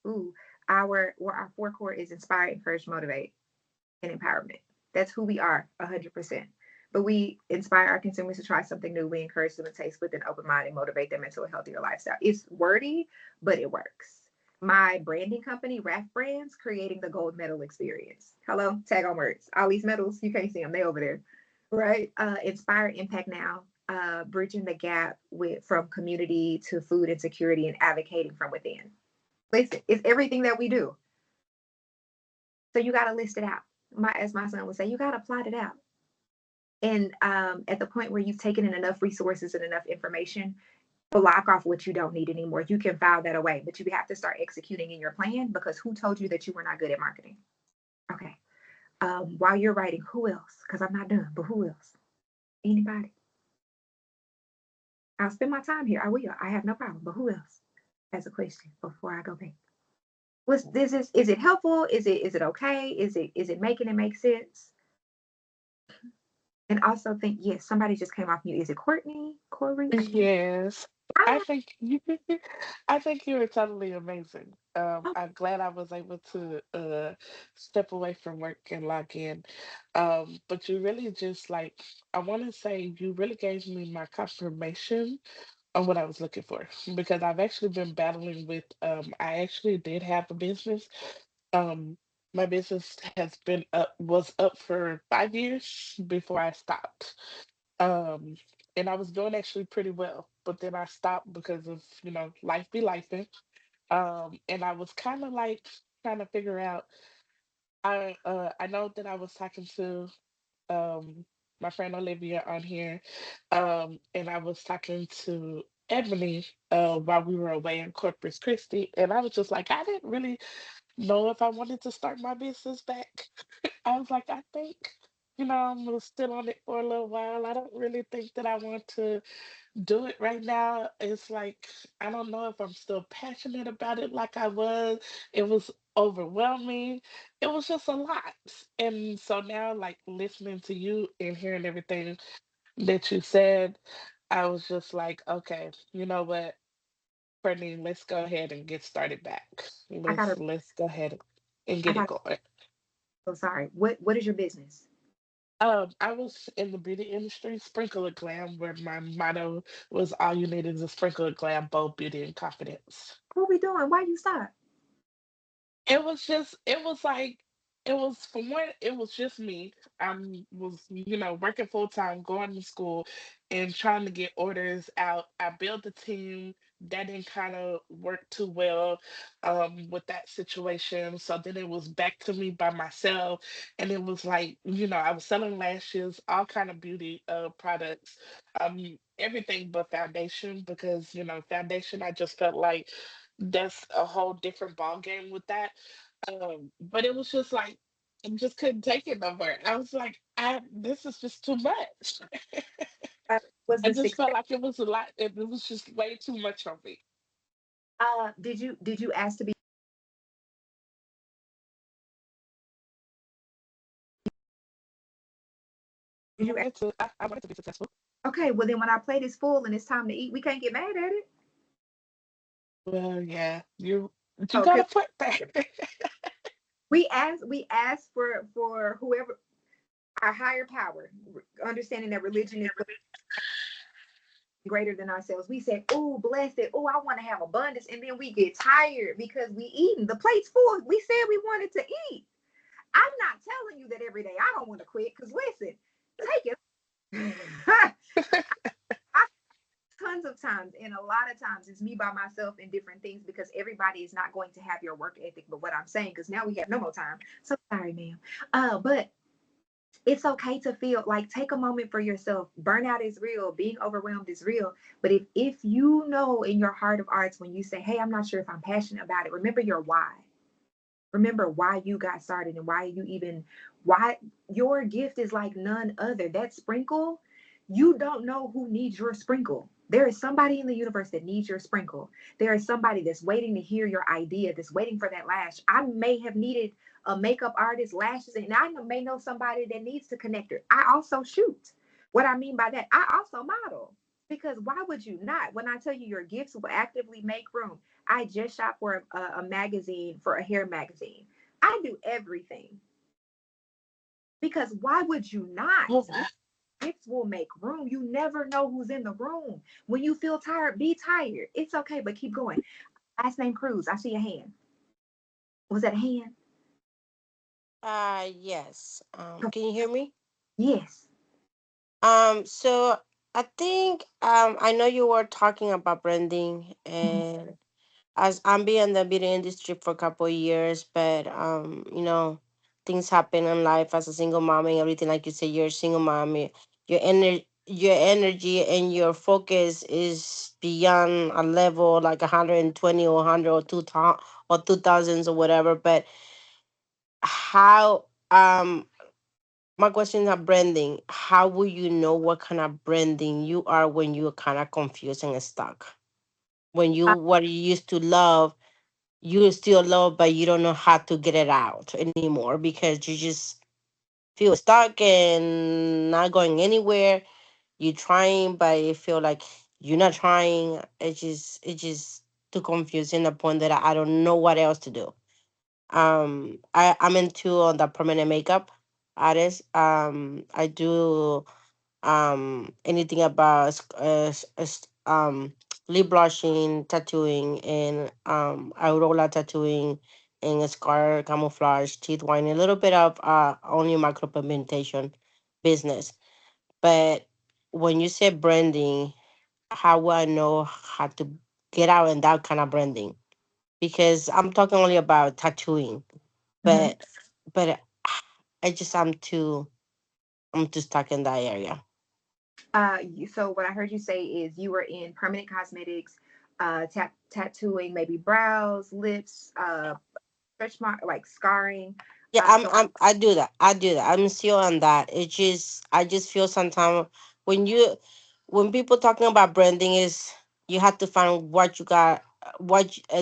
Ooh, our four core is inspire, encourage, motivate, and empowerment. That's who we are, 100%. But we inspire our consumers to try something new. We encourage them to taste with an open mind and motivate them into a healthier lifestyle. It's wordy, but it works. My branding company, Raff Brands, creating the gold medal experience. Hello, tag on words. All these medals, you can't see them, they over there, right? Inspire, impact now. bridging the gap with from community to food insecurity and advocating from within. Listen, it's everything that we do. So you got to list it out. As my son would say, you got to plot it out. And at the point where you've taken in enough resources and enough information, block off what you don't need anymore. You can file that away, but you have to start executing in your plan because who told you that you were not good at marketing? Okay. While you're writing, who else? Because I'm not done, but who else? Anybody? I'll spend my time here. I will. I have no problem. But who else? As a question before I go back. What's this is it helpful? Is it okay? Is it making it make sense? And also think, yes, somebody just came off mute. Is it Courtney? Corey? I can't. Yes. I Ah, think I think you were totally amazing. oh, I'm glad I was able to step away from work and log in. But you really just like I want to say you really gave me my confirmation on what I was looking for because I've actually been battling with I actually did have a business. Um my business has been up was up for 5 years before I stopped. Um, and I was doing actually pretty well, but then I stopped because of, life be lifing. And I was kind of like trying to figure out. I know that I was talking to um my friend Olivia on here, and I was talking to Ebony while we were away in Corpus Christi, and I was just like, I didn't really know if I wanted to start my business back. I was like, I think, I'm gonna still on it for a little while. I don't really think that I want to do it right now. It's like, I don't know if I'm still passionate about it like I was. It was overwhelming. It was just a lot. And so now, like, listening to you and hearing everything that you said, I was just like, okay, you know what? Courtney, let's go ahead and get started back. I Let's gotta, let's go ahead and I get it got. going. So sorry. What is your business? I was in the beauty industry, sprinkle of glam, where my motto was all you need is a sprinkle of glam, bold beauty and confidence. What we doing? Why you stop? It was like, it was for one, it was just me. I was, working full time, going to school and trying to get orders out. I built a team that didn't kind of work too well with that situation. So then it was back to me by myself. And it was like, I was selling lashes, all kind of beauty products, everything but foundation because, foundation, I just felt like that's a whole different ball game with that. But it was just like I just couldn't take it no more. I was like, this is just too much. Was I the just felt success? like it was a lot. It was just way too much on me. Did you ask to be? Did you ask? I wanted to be successful. Okay, well then when I plate is full and it's time to eat, we can't get mad at it. Well, yeah, you got Okay, a point there. we ask for whoever our higher power, understanding that religion is greater than ourselves. We say, "Oh, bless it. Oh, I want to have abundance," and then we get tired because we eating. The plate's full. We said we wanted to eat. I'm not telling you that every day I don't want to quit. Because listen, take it. Tons of times, and a lot of times it's me by myself in different things because everybody is not going to have your work ethic. But what I'm saying, because now we have no more time. So sorry, ma'am. But it's okay to feel like take a moment for yourself. Burnout is real, being overwhelmed is real. But if you know in your heart of hearts when you say, hey, I'm not sure if I'm passionate about it, remember your why. Remember why you got started and why your gift is like none other. That sprinkle, you don't know who needs your sprinkle. There is somebody in the universe that needs your sprinkle. There is somebody that's waiting to hear your idea, that's waiting for that lash. I may have needed a makeup artist, lashes, and I may know somebody that needs to connect her. I also shoot. What I mean by that, I also model. Because why would you not? When I tell you your gifts will actively make room, I just shot for a magazine, for a hair magazine. I do everything because why would you not? Oh, Gifts will make room. You never know who's in the room. When you feel tired, be tired. It's okay, but keep going. Last name Cruz. I see a hand. Was that a hand? Yes. Can you hear me? Yes. So I think I know you were talking about branding, and as I'm being in the beauty industry for a couple of years, but things happen in life as a single mom and everything. Like you said, you're a single mom. Your energy and your focus is beyond a level like 120 or 100 or 2000s or whatever. But how my question is branding. How will you know what kind of branding you are when you're kind of confused and stuck? When you Uh, what you used to love, you still love, but you don't know how to get it out anymore because you just feel stuck and not going anywhere. You're trying, but you feel like you're not trying. It's just too confusing. The point that I don't know what else to do. I'm into the permanent makeup artist. I do anything about lip blushing, tattooing, and aurora tattooing, and scar camouflage, teeth whitening, a little bit of only micropigmentation business. But when you say branding, how will I know how to get out in that kind of branding? Because I'm talking only about tattooing, mhm. but but I'm too stuck in that area. So what I heard you say is you were in permanent cosmetics, tattooing, maybe brows, lips, stretch mark, like scarring. Yeah, So I do that. I do that. I'm still on that. I just feel sometimes when when people talking about branding is you have to find what you got,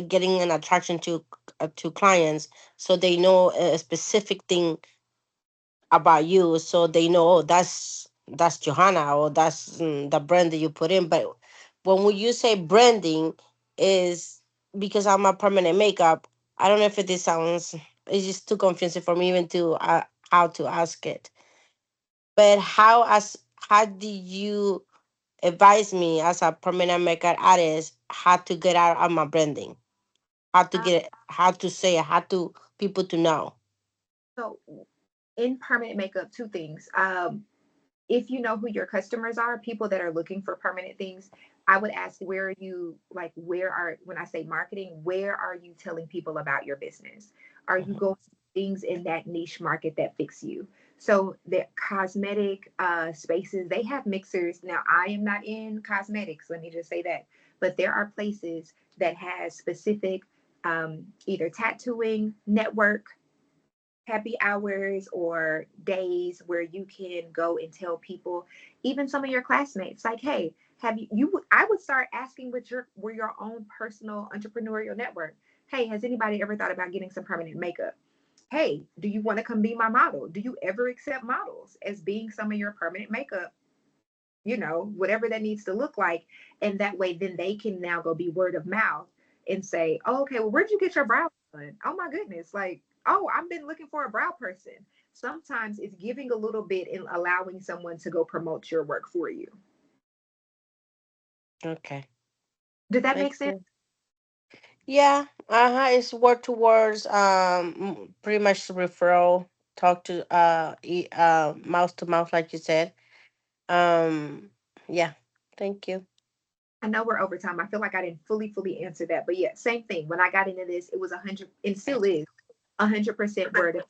getting an attraction to clients, so they know a specific thing about you, so they know, oh, that's Johanna, or that's the brand that you put in. But you say branding is because I'm a permanent makeup, I don't know if this sounds, it's just too confusing for me even to how to ask it. But how do you advise me as a permanent makeup artist how to get out of my branding, how to uh, get it, how to say it, how to people to know? so in permanent makeup, two things. If you know who your customers are, people that are looking for permanent things, I would ask where are you, like where are, when I say marketing, where are you telling people about your business? Are you Mhm. going to things in that niche market that fix you? So the cosmetic spaces, they have mixers. Now I am not in cosmetics, let me just say that. But there are places that has specific either tattooing network happy hours or days where you can go and tell people, even some of your classmates, like, hey, have I would start asking with your own personal entrepreneurial network. Hey, has anybody ever thought about getting some permanent makeup? Hey, do you want to come be my model? Do you ever accept models as being some of your permanent makeup, whatever that needs to look like? And that way, then they can now go be word of mouth and say, oh, okay, well, where'd you get your brows done? Oh my goodness. Like, oh, I've been looking for a brow person. Sometimes it's giving a little bit and allowing someone to go promote your work for you. Okay, Did that make makes sense? sense. Yeah, it's word to words. Pretty much referral, talk to mouth to mouth, like you said. Um, yeah. Thank you. I know we're over time. I feel like I didn't fully answer that. But yeah, same thing. When I got into this, it was 100 and still is 100% word of,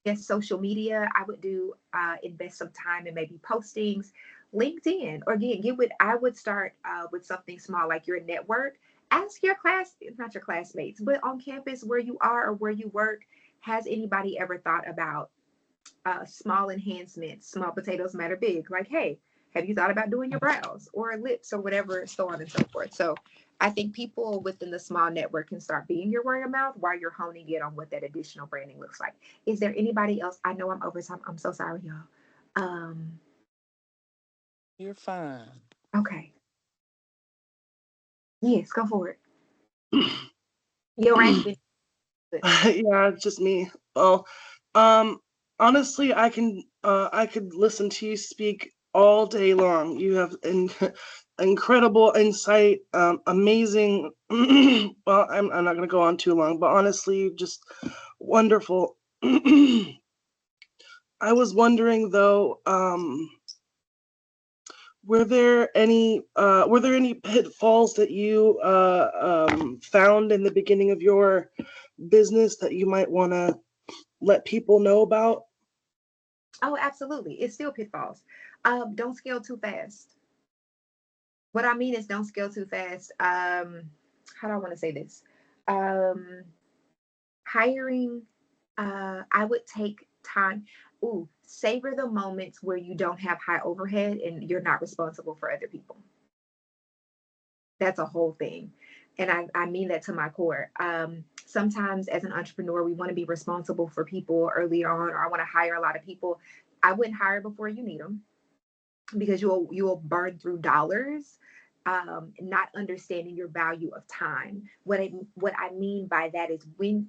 yes, social media. I would do invest some time in maybe postings, LinkedIn, or again, get with. I would start with something small like your network. Ask your class, not your classmates, but on campus where you are or where you work. Has anybody ever thought about small enhancements? Small potatoes matter big. Like, hey, have you thought about doing your brows or lips or whatever, so on and so forth. So I think people within the small network can start being your word of mouth while you're honing in on what that additional branding looks like. Is there anybody else? I know I'm over time. I'm so sorry, y'all. Um, You're fine. okay. Yes, go for it. You're raspy. Good. Yeah, it's just me. Well, um, honestly, I could listen to you speak all day long. You have incredible insight, amazing. Well, I'm not gonna go on too long, but honestly, just wonderful. I was wondering though, were there any pitfalls that you found in the beginning of your business that you might want to let people know about? Oh, absolutely. It's still pitfalls. Don't scale too fast. What I mean is don't scale too fast. How do I want to say this? Um, Hiring, I would take time. Ooh, savor the moments where you don't have high overhead and you're not responsible for other people. That's a whole thing. And I mean that to my core. Sometimes as an entrepreneur, we want to be responsible for people early on, or I want to hire a lot of people. I wouldn't hire before you need them because you'll burn through dollars, not understanding your value of time. What I mean by that is when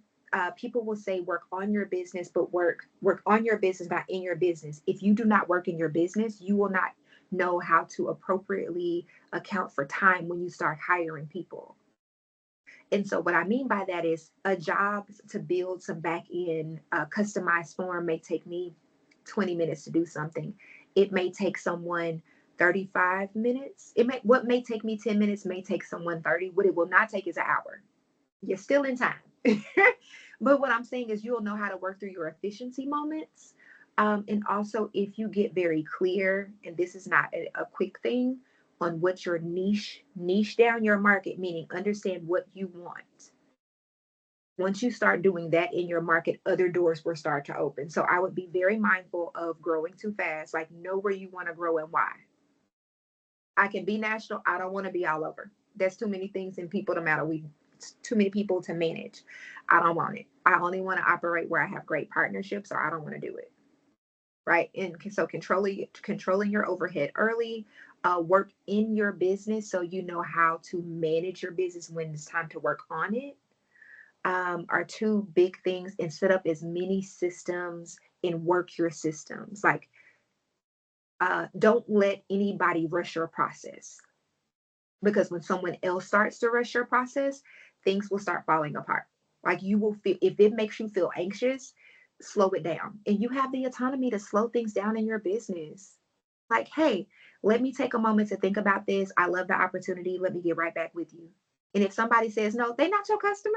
people will say work on your business, but work on your business, not in your business. If you do not work in your business, you will not know how to appropriately account for time when you start hiring people. And so, what I mean by that is a job to build some back end customized form may take me 20 minutes to do something. It may take someone 35 minutes. What may take me 10 minutes may take someone 30. What it will not take is an hour. You're still in time. But what I'm saying is you'll know how to work through your efficiency moments. And also, if you get very clear, and this is not a quick thing, on what your niche down your market, meaning understand what you want. Once you start doing that in your market, other doors will start to open. So I would be very mindful of growing too fast, like know where you want to grow and why. I can be national. I don't want to be all over. There's too many things and people to matter. We too many people to manage. I don't want it. I only want to operate where I have great partnerships, or I don't want to do it. Right. And so controlling your overhead early, work in your business so you know how to manage your business when it's time to work on it, are two big things. And set up as many systems and work your systems. Like, don't let anybody rush your process, because when someone else starts to rush your process, things will start falling apart. Like you will feel, if it makes you feel anxious, slow it down. And you have the autonomy to slow things down in your business. Like, hey, let me take a moment to think about this. I love the opportunity. Let me get right back with you. And if somebody says no, they're not your customer,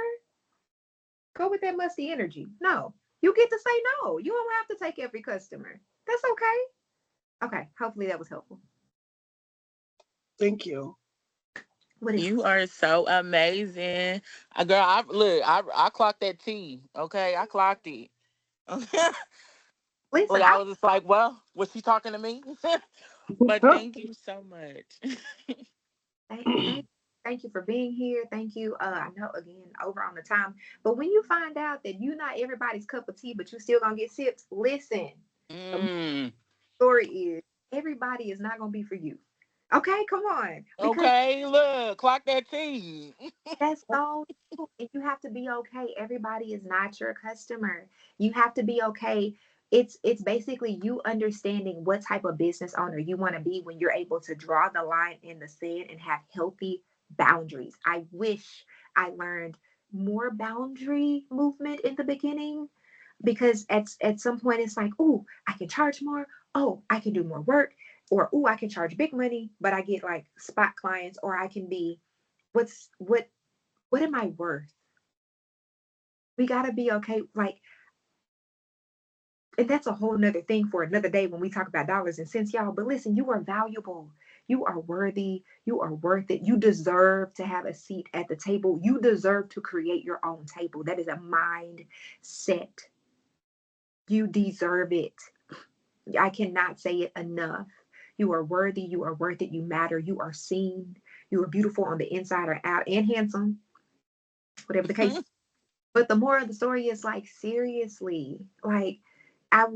go with that musty energy. No, you get to say no. You don't have to take every customer. That's okay. Okay, hopefully that was helpful. Thank you. What is You are so amazing. Girl, I clocked that T. Okay, I clocked it. listen, Like I was just like, well, was she talking to me? But thank you so much. thank you for being here. Thank you. I know again over on the time, but when you find out that you're not everybody's cup of tea, but you still gonna get sipped, listen. The Mm, story is everybody is not gonna be for you. Okay, come on, because okay, look, clock that T. that's so true. And you have to be okay. Everybody is not your customer. You have to be okay. It's basically you understanding what type of business owner you want to be when you're able to draw the line in the sand and have healthy boundaries. I wish I learned more boundary movement in the beginning, because at some point it's like, oh, I can charge more. Oh, I can do more work. Or oh, I can charge big money, but I get like spot clients. Or I can be, what am I worth? We gotta be okay. Like, and that's a whole nother thing for another day when we talk about dollars and cents, y'all. But listen, you are valuable. You are worthy. You are worth it. You deserve to have a seat at the table. You deserve to create your own table. That is a mindset. You deserve it. I cannot say it enough. You are worthy. You are worth it. You matter. You are seen. You are beautiful on the inside or out, and handsome, whatever the case. But the moral of the story is like, seriously, like I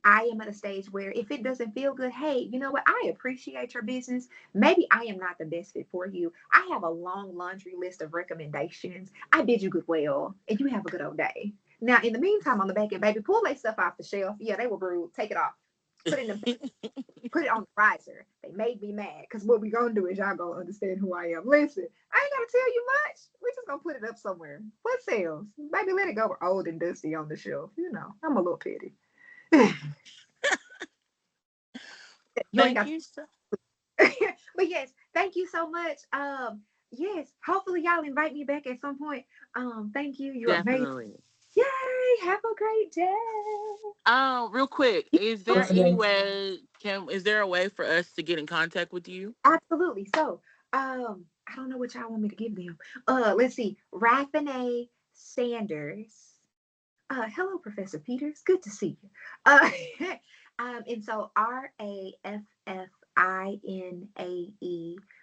I am at a stage where if it doesn't feel good, hey, you know what? I appreciate your business. Maybe I am not the best fit for you. I have a long laundry list of recommendations. I bid you goodwill, and you have a good old day. Now, in the meantime, on the back end, baby, pull that stuff off the shelf. Yeah, they were brewed. Take it off. Put it in the put it on the riser. They made me mad because what we gonna do is y'all gonna understand who I am. Listen, I ain't gotta tell you much. We just gonna put it up somewhere. What sells? Baby, let it go old and dusty on the shelf. You know, I'm a little petty. You ain't Thank got you so. But yes, thank you so much. Yes, hopefully y'all invite me back at some point. Thank you. You're amazing. Definitely. Yay! Have a great day. Real quick, Yeah, is there any okay. way can is there a way for us to get in contact with you? Absolutely. So, I don't know what y'all want me to give them. Let's see. Raffinae Sanders. Hello, Professor Peters. Good to see you. And so Raffinae.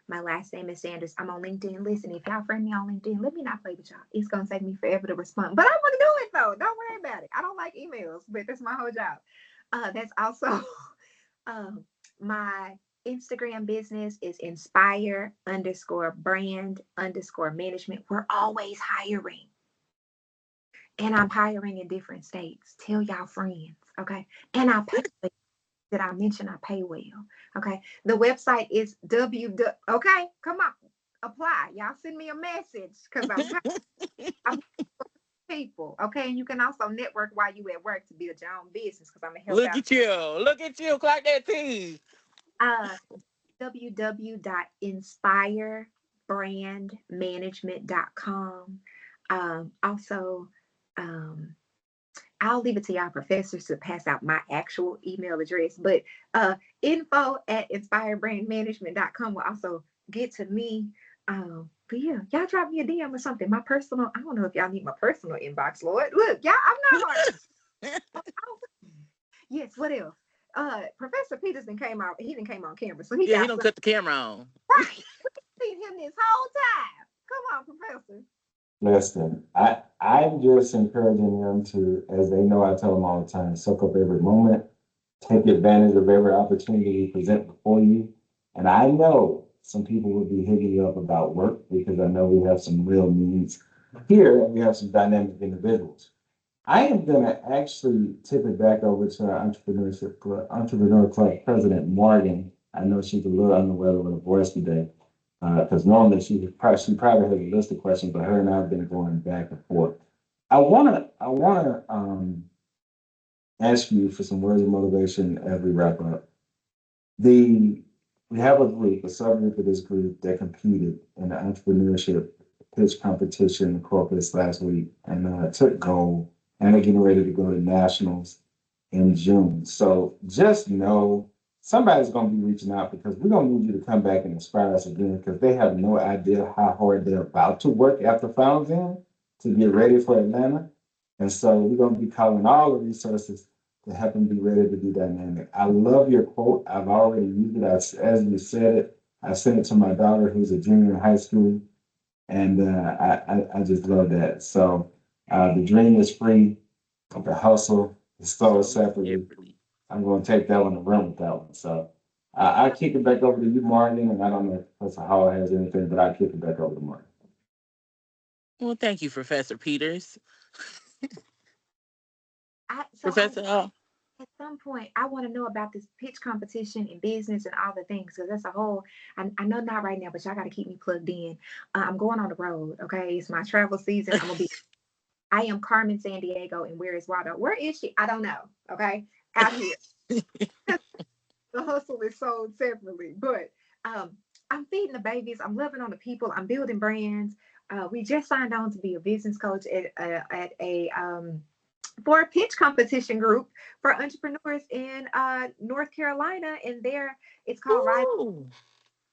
My last name is Sanders. I'm on LinkedIn. Listen, if y'all friend me on LinkedIn, let me not play with y'all. It's gonna take me forever to respond, but I want to do it though. Don't worry about it. I don't like emails, but that's my whole job. That's also um, my Instagram business is inspire underscore brand underscore management. We're always hiring. And I'm hiring in different states. Tell y'all friends, okay? And I pay well. Did I mention I pay well? Okay. The website is okay, come on, apply. Y'all send me a message because I'm people, okay? And you can also network while you at work to build your own business because I'm gonna help Look out. at you. Look at you. Clock that T. Uh www.inspirebrandmanagement.com. Also, um, I'll leave it to y'all professors to pass out my actual email address, but info@inspirebrandmanagement.com will also get to me. But yeah, y'all drop me a DM or something. My personal, I don't know if y'all need my personal inbox, Lord. Look, y'all, I'm not hard. Oh, yes, what else? Professor Peterson came out, he didn't came on camera, so he Yeah, he got don't some cut the camera on. right. Seen him this whole time. Come on, Professor. Listen, I'm just encouraging them to, as they know, I tell them all the time, soak up every moment, take advantage of every opportunity present before you. And I know some people will be hitting you up about work because I know we have some real needs here and we have some dynamic individuals. I am going to actually tip it back over to our entrepreneur club president, Morgan. I know she's a little under the weather with her voice today because normally she probably has a list of questions, but her and I have been going back and forth. I wanna ask you for some words of motivation as we wrap up. The we have a group, a subgroup of this group that competed in the entrepreneurship pitch competition in Corpus last week and took gold, and they're getting ready to go to nationals in June. So just know somebody's going to be reaching out because we're going to need you to come back and inspire us again because they have no idea how hard they're about to work after Fountains End to get ready for Atlanta. And so we're going to be calling all the resources to help them be ready to be dynamic. I love your quote. I've already used it. As you said it, I sent it to my daughter who's a junior in high school. And I just love that. So the dream is free, the hustle is sold So separately. separately. I'm going to take that one and run with that one. So I kick it back over to you, Martin. And I don't know if Professor Hall has anything, but I kick it back over to Martin. Well, thank you, Professor Peters. I Professor Hall. at some point I want to know about this pitch competition in business and all the things because that's a whole. I know not right now, but y'all got to keep me plugged in. I'm going on the road. Okay, it's my travel season. I'm gonna be. I am Carmen San Diego, and where is Waldo? Where is she? I don't know. Okay, out here. The hustle is sold separately, but um, I'm feeding the babies. I'm loving on the people. I'm building brands. We just signed on to be a business coach at a for a pitch competition group for entrepreneurs in North Carolina, and there it's called Rise. Ooh.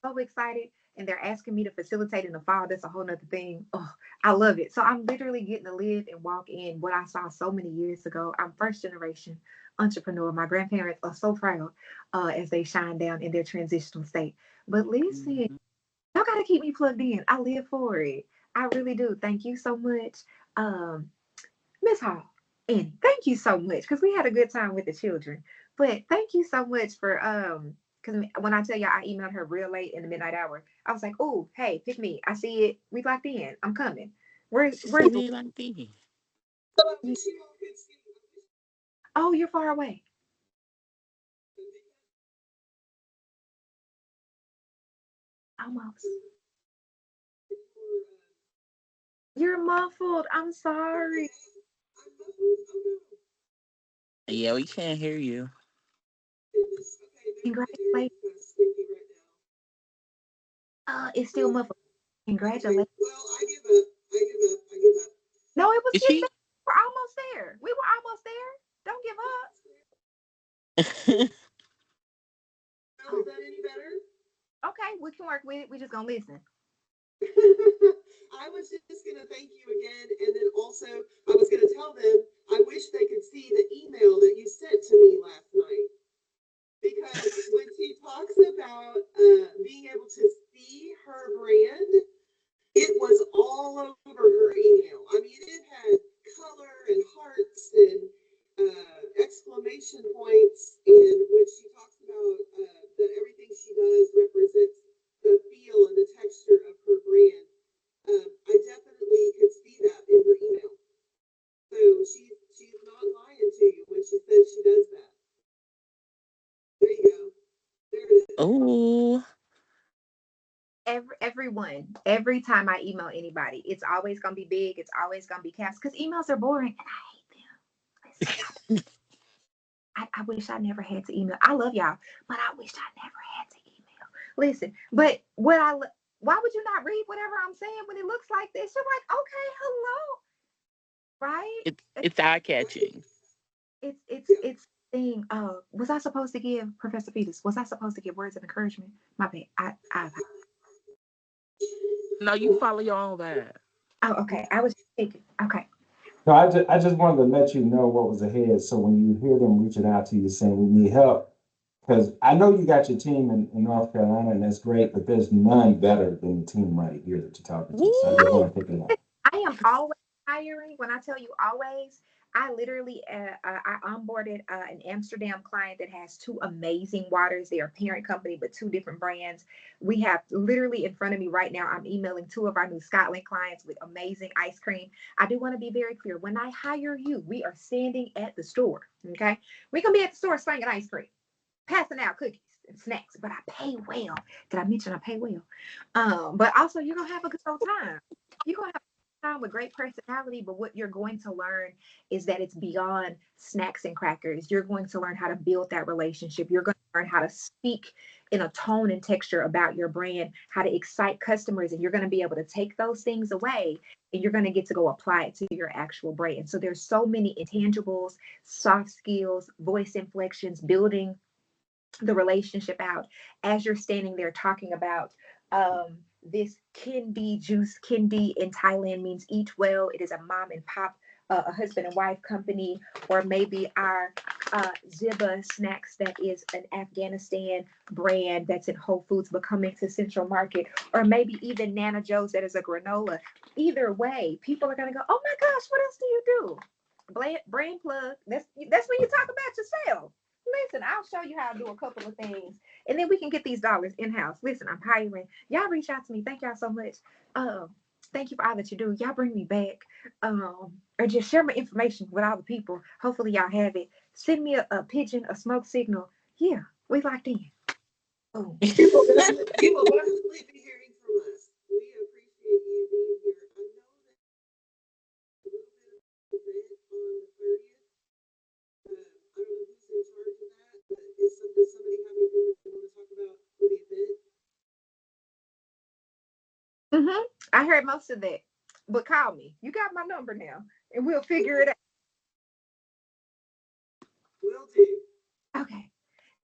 So excited, and they're asking me to facilitate in the fall. That's a whole nother thing. Oh, I love it. So I'm literally getting to live and walk in what I saw so many years ago. I'm first generation entrepreneur. My grandparents are so proud as they shine down in their transitional state. But listen, Mhm. y'all gotta keep me plugged in. I live for it. I really do. Thank you so much. Um, Miss Hall, Annie, thank you so much because we had a good time with the children. But thank you so much for because when I tell y'all I emailed her real late in the midnight hour, I was like, oh, hey, pick me. I see it. We locked in. I'm coming. She Where's said it like this. oh, you're far away. Almost. You're muffled. I'm sorry. Yeah, we can't hear you. Congratulations. It's still muffled. Okay. Congratulations. Well, I give up. I give up. I give up. No, it was Is getting better. she? We're almost there. We were almost there. Don't give up. Well, Oh, is that any better? okay. We can work with it. We just gonna listen. I was just going to thank you again. And then also, I was going to tell them I wish they could see the email that you sent to me last night. Because when she talks about being able to see her brand, it was all over her email. I mean, it had color and hearts and exclamation points. And when she talks about that everything she does represents the feel and the texture of her brand, I definitely could see that in her email. So she's not lying to you when she says she does that. There you go. There it is. Oh, Everyone, every time I email anybody, it's always gonna be big. It's always gonna be cast because emails are boring and I hate them. Listen, I wish I never had to email. I love y'all, but I wish I never had to email. Listen, but why would you not read whatever I'm saying when it looks like this? You're like, okay, hello, right? it's eye catching. Yeah. It's thing. Was I supposed to give Professor Peters? Was I supposed to give words of encouragement? My bad. I No, you follow your own vibe. oh okay. I was thinking. Okay. So I just wanted to let you know what was ahead. So when you hear them reaching out to you saying we need help, because I know you got your team in North Carolina and that's great, but there's none better than the team right here that you're talking to. So I just Woo! want to pick it up. I am always hiring. When I tell you always, I literally I onboarded an Amsterdam client that has two amazing waters. They are parent company, but two different brands. We have literally in front of me right now. I'm emailing two of our new Scotland clients with amazing ice cream. I do want to be very clear. When I hire you, we are standing at the store. Okay, we can be at the store slinging ice cream, passing out cookies and snacks, but I pay well. Did I mention I pay well? But also you're gonna have a good old time. You're gonna have a time with great personality, but what you're going to learn is that it's beyond snacks and crackers. You're going to learn how to build that relationship. You're going to learn how to speak in a tone and texture about your brand, how to excite customers, and you're going to be able to take those things away and you're going to get to go apply it to your actual brand. So there's so many intangibles, soft skills, voice inflections, building the relationship out as you're standing there talking about this Kindi juice. Kindi in Thailand means eat well. It is a mom and pop, a husband and wife company, or maybe our Ziba snacks that is an Afghanistan brand that's in Whole Foods but coming to Central Market, or maybe even Nana Joe's that is a granola. Either way, people are gonna go, oh my gosh, what else do you do? Brand plug. That's when you talk about yourself. Listen, I'll show you how to do a couple of things, and then we can get these dollars in house. Listen, I'm hiring. Y'all reach out to me. Thank y'all so much. Thank you for all that you do. Y'all bring me back, or just share my information with all the people. Hopefully, y'all have it. Send me a pigeon, a smoke signal. Yeah, we locked in. Boom. You will definitely be hearing from us. We appreciate you being here. I know that a little bit about the event on the 30th. I don't know who's in charge of that, but does somebody have anything that they want to talk about for the event? I heard most of that, but call me. You got my number now, and we'll figure it Will do. out. Okay.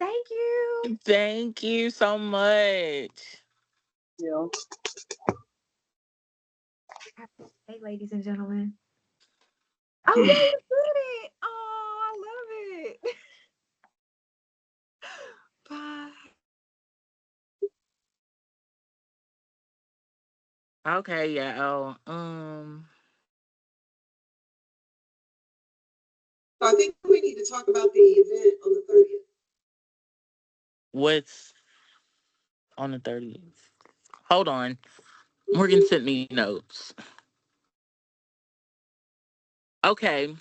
Thank you. Thank you so much. Yeah. Hey, ladies and gentlemen. Oh yeah, you did it. Oh, I love it. Bye. Okay, yeah. I think we need to talk about the event on the 30th. What's on the 30th? Hold on. Morgan sent me notes. Okay.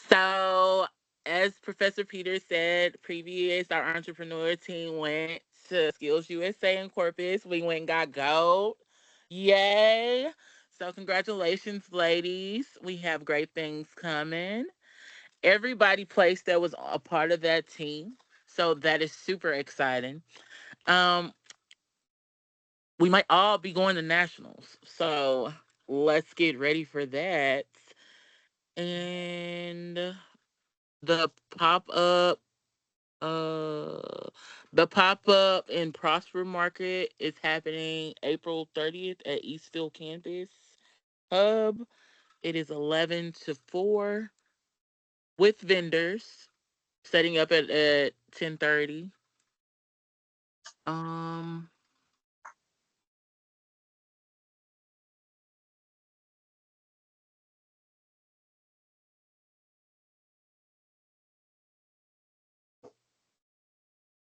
So, as Professor Peter said, previous our entrepreneur team went to Skills USA in Corpus. We went and got gold. Yay. So, congratulations, ladies. We have great things coming. Everybody placed that was a part of that team. So, that is super exciting. Um, we might all be going to nationals. So let's get ready for that. And the pop up, uh, the pop up in Prosper Market is happening April 30th at Eastfield Campus Hub. It is 11 to 4 with vendors setting up at 10:30. Um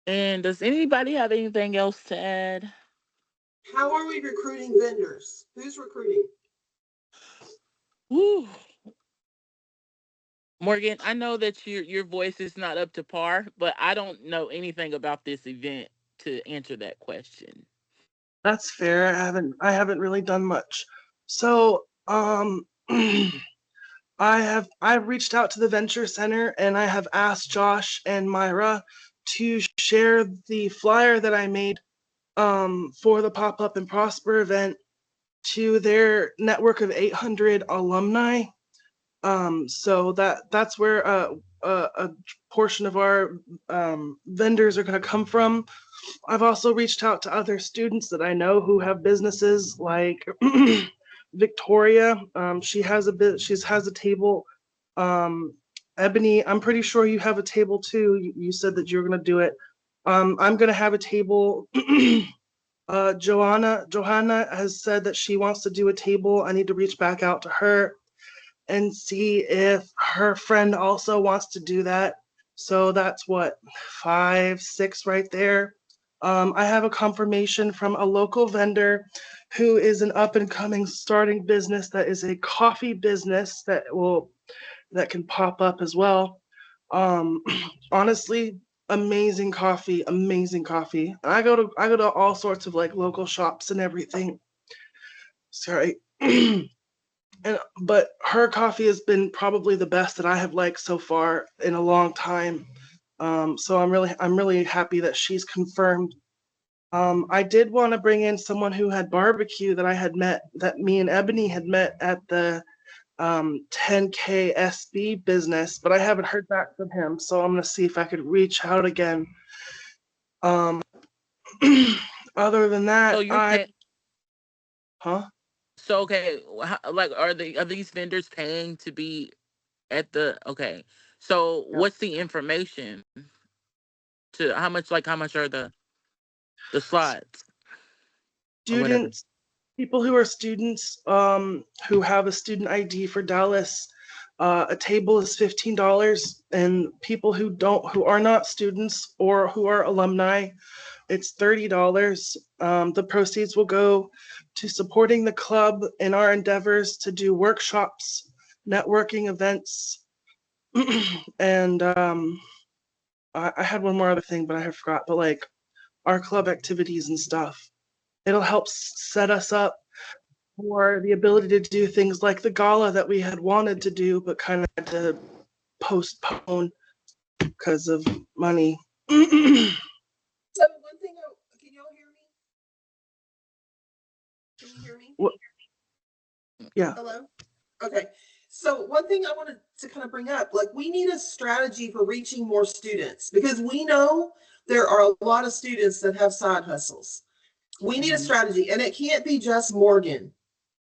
and does anybody have anything else to add? How are we recruiting vendors? Who's recruiting? Woo. Morgan, I know that your voice is not up to par, but I don't know anything about this event to answer that question. That's fair. I haven't really done much. So, I've reached out to the Venture Center and I have asked Josh and Myra to share the flyer that I made for the Pop Up and Prosper event to their network of 800 alumni. So that's where a portion of our vendors are going to come from. I've also reached out to other students that I know who have businesses like Victoria. She has a bit. She has a table. Um, Ebony, I'm pretty sure you have a table too. You said that you're going to do it. I'm going to have a table. Johanna has said that she wants to do a table. I need to reach back out to her and see if her friend also wants to do that. So that's what, 5, 6 right there. I have a confirmation from a local vendor who is an up and coming starting business that is a coffee business that can pop up as well. Um, honestly, amazing coffee, amazing coffee. I go to all sorts of like local shops and everything. Sorry. But her coffee has been probably the best that I have liked so far in a long time. So I'm really happy that she's confirmed. I did want to bring in someone who had barbecue that I had met, that me and Ebony had met at the 10K SB business, but I haven't heard back from him. So I'm gonna see if I could reach out again. Um, other than So that, you're paying. huh? So okay, like are these vendors paying to be at the? Okay, so Yeah. what's the information to how much are the slots or whatever? Students, people who are students, who have a student ID for Dallas, a table is $15, and people who are not students or who are alumni, it's $30. The proceeds will go to supporting the club in our endeavors to do workshops, networking events, and I had one more other thing, but I have forgot. But like our club activities and stuff, it'll help set us up for the ability to do things like the gala that we had wanted to do, but kind of had to postpone because of money. So one thing, can y'all hear me? Can you hear me? What- yeah. Hello? Okay. So one thing I wanted to kind of bring up, like we need a strategy for reaching more students because we know there are a lot of students that have side hustles. We need a strategy, and it can't be just Morgan,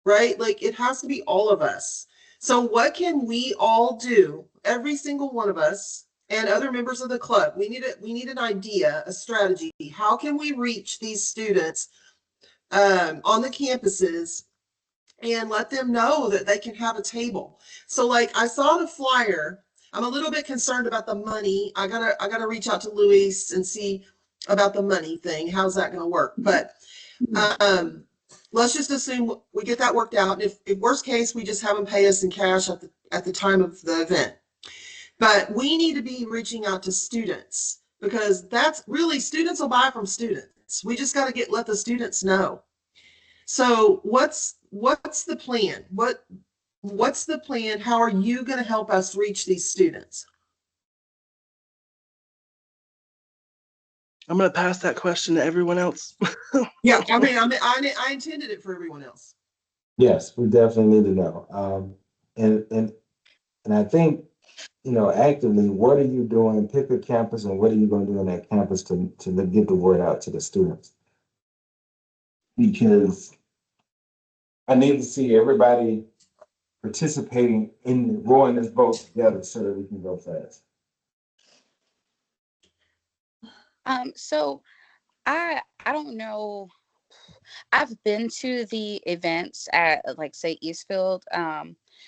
right? Like it has to be all of us. So what can we all do? Every single one of us and other members of the club. We need an idea, a strategy. How can we reach these students on the campuses and let them know that they can have a table? So like I saw the flyer. I'm a little bit concerned about the money. I gotta reach out to Luis and see about the money thing. How's that gonna work? But um, let's just assume we get that worked out. And if worst case, we just have them pay us in cash at the time of the event. But we need to be reaching out to students because that's really students will buy from students. We just got to let the students know. So what's the plan? What's the plan? How are you going to help us reach these students? I'm gonna pass that question to everyone else. Yeah, I intended it for everyone else. Yes, we definitely need to know. And and and I think, actively, what are you doing? Pick a campus, and what are you going to do on that campus to get the word out to the students? Because I need to see everybody participating in rowing this boat together so that we can go fast. So I don't know. I've been to the events at like say Eastfield,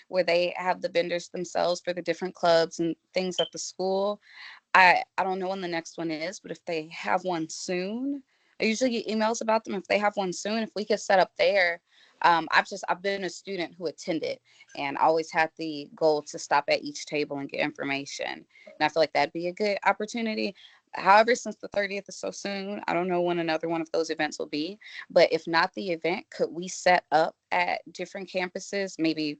where they have the vendors themselves for the different clubs and things at the school. I don't know when the next one is, but if they have one soon, I usually get emails about them. If they have one soon, if we could set up there, I've been a student who attended and always had the goal to stop at each table and get information. And I feel like that'd be a good opportunity. However, since the 30th is so soon, I don't know when another one of those events will be. But if not the event, could we set up at different campuses? Maybe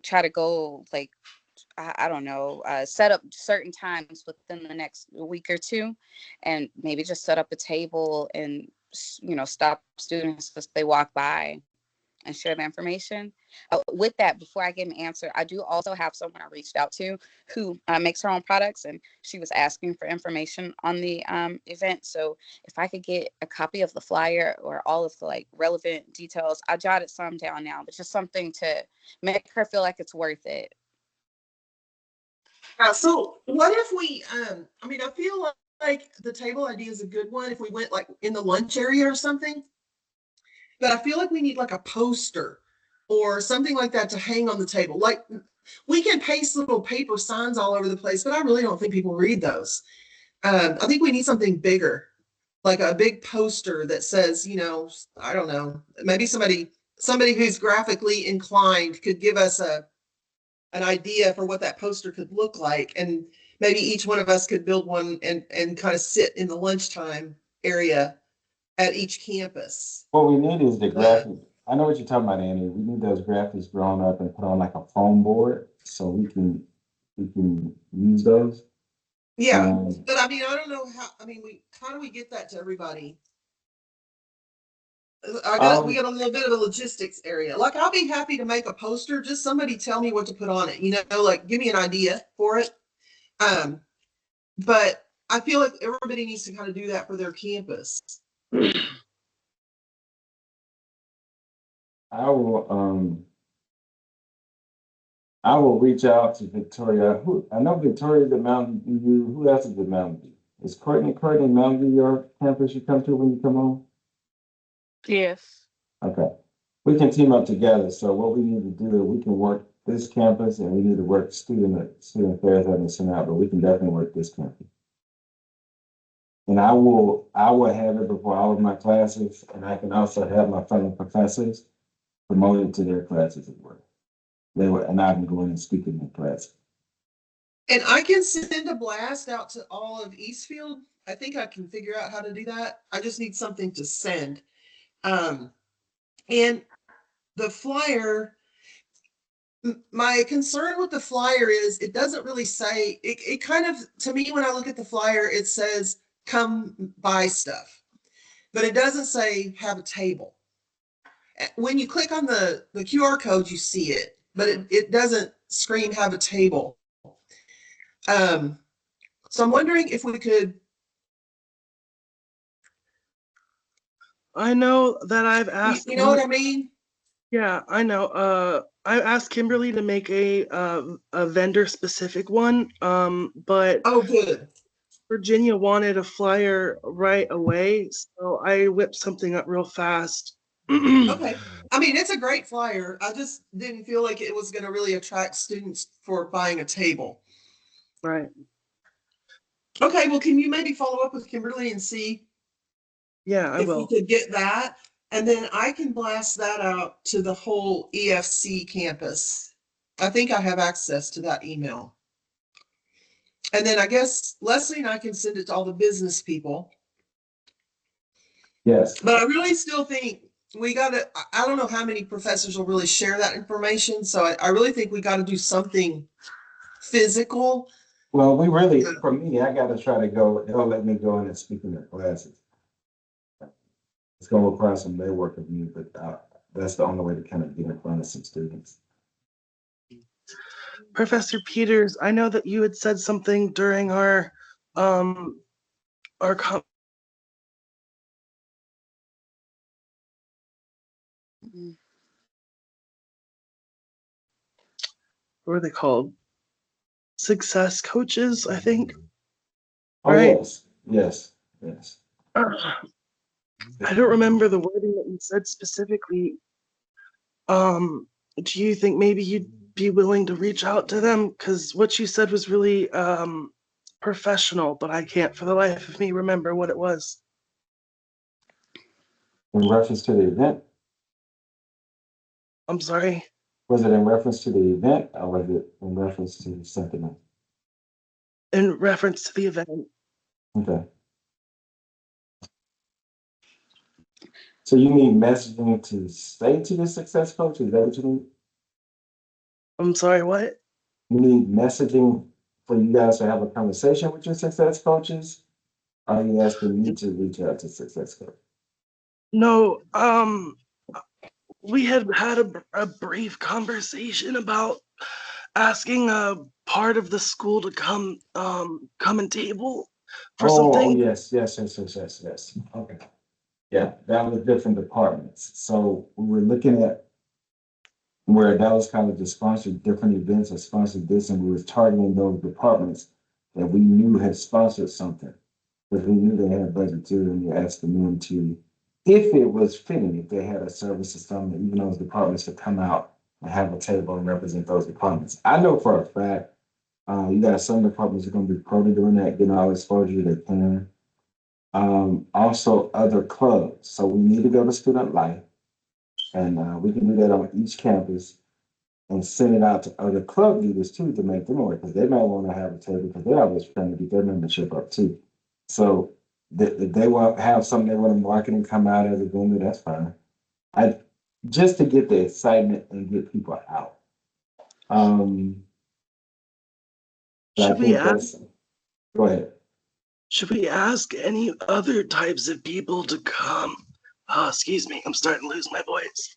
try to go like I don't know, set up certain times within the next week or two, and maybe just set up a table and stop students as they walk by and share the information. With that, before I get an answer, I do also have someone I reached out to who makes her own products, and she was asking for information on the event. So if I could get a copy of the flyer or all of the like relevant details, I jotted some down now, but just something to make her feel like it's worth it. So what if we, I feel like the table idea is a good one if we went like in the lunch area or something. But I feel like we need like a poster or something like that to hang on the table. Like we can paste little paper signs all over the place, but I really don't think people read those. I think we need something bigger, like a big poster that says, I don't know, maybe somebody who's graphically inclined could give us an idea for what that poster could look like, and maybe each one of us could build one and kind of sit in the lunchtime area at each campus. What we need is the Uh, graphic. I know what you're talking about, Annie. We need those graphics drawn up and put on like a foam board so we can use those. yeah, Um, but I don't know how. We how do we get that to everybody? We um, got a little bit of a logistics area. Like I'll be happy to make a poster. Just somebody tell me what to put on it. Like give me an idea for it. Um, but I feel like everybody needs to kind of do that for their campus. I will reach out to Victoria. Who I know Victoria the Mountain View. Who else is the Mountain View? Is Courtney Mountain View your campus you come to when you come home? Yes. Okay. We can team up together. So what we need to do is we can work this campus and we need to work student affairs haven't sent out, but we can definitely work this campus. And I will have it before all of my classes, and I can also have my fellow professors promote it to their classes as well. And I can go in and speak in their class. And I can send a blast out to all of Eastfield. I think I can figure out how to do that. I just need something to send. Um, and the flyer, my concern with the flyer is it doesn't really say, it kind of, to me, when I look at the flyer, it says come buy stuff, but it doesn't say have a table. When you click on the QR code, you see it, but it doesn't scream have a table. Um, so I'm wondering if we could. I know that I've asked You know what I mean? Yeah, I know. I asked Kimberly to make a vendor specific one. But Oh, good. Virginia wanted a flyer right away, so I whipped something up real fast. Okay. It's a great flyer. I just didn't feel like it was going to really attract students for buying a table. Right. Okay, well, can you maybe follow up with Kimberly and see Yeah, I if we will. could get that? And then I can blast that out to the whole EFC campus. I think I have access to that email. And then I guess Leslie and I can send it to all the business people. Yes. But I really still think we got to, I don't know how many professors will really share that information. So I really think we got to do something physical. Well, we really, for me, I got to try to go. They don't let me go in and speak in their classes. It's going to require some legwork of me, but that's the only way to kind of get in front of some students. Professor Peters, I know that you had said something during um our Mhm. what are they called? Success coaches, I think. Oh, Right? yes, yes, yes. I don't remember the wording that you said specifically. Um, do you think maybe you'd be willing to reach out to them? Because what you said was really professional, but I can't for the life of me remember what it was. In reference to the event, I'm sorry. was it in reference to the event or was it in reference to something else? In reference to the event. Okay. So you need messaging to say to the success coach? Is that what you need? I'm sorry, what? You need messaging for you guys to have a conversation with your success coaches? Or are you asking me to reach out to success coach? No, we had had a brief conversation about asking a part of the school to come and table for Oh, something. yes, yes, yes, yes, yes, yes. Okay. Yeah, that was different departments. So we were looking at where Dallas College has sponsored different events or sponsored this, and we were targeting those departments that we knew had sponsored something. Because we knew they had a budget too, and we asked them to, if it was fitting, if they had a service or something, even those departments to come out and have a table and represent those departments. I know for a fact, you got some departments are going to be pro to doing that, getting all the exposure they can. Also, other clubs. So we need to go to Student Life, and we can do that on each campus and send it out to other club leaders too to make them aware because they might want to have a table because they're always trying to get their membership up too. So if they want have something they want to market and come out as a vendor, that's fine. I just to get the excitement and get people out. Um, but I Should we think ask? that's go ahead. Should we ask any other types of people to come? Oh, excuse me, I'm starting to lose my voice.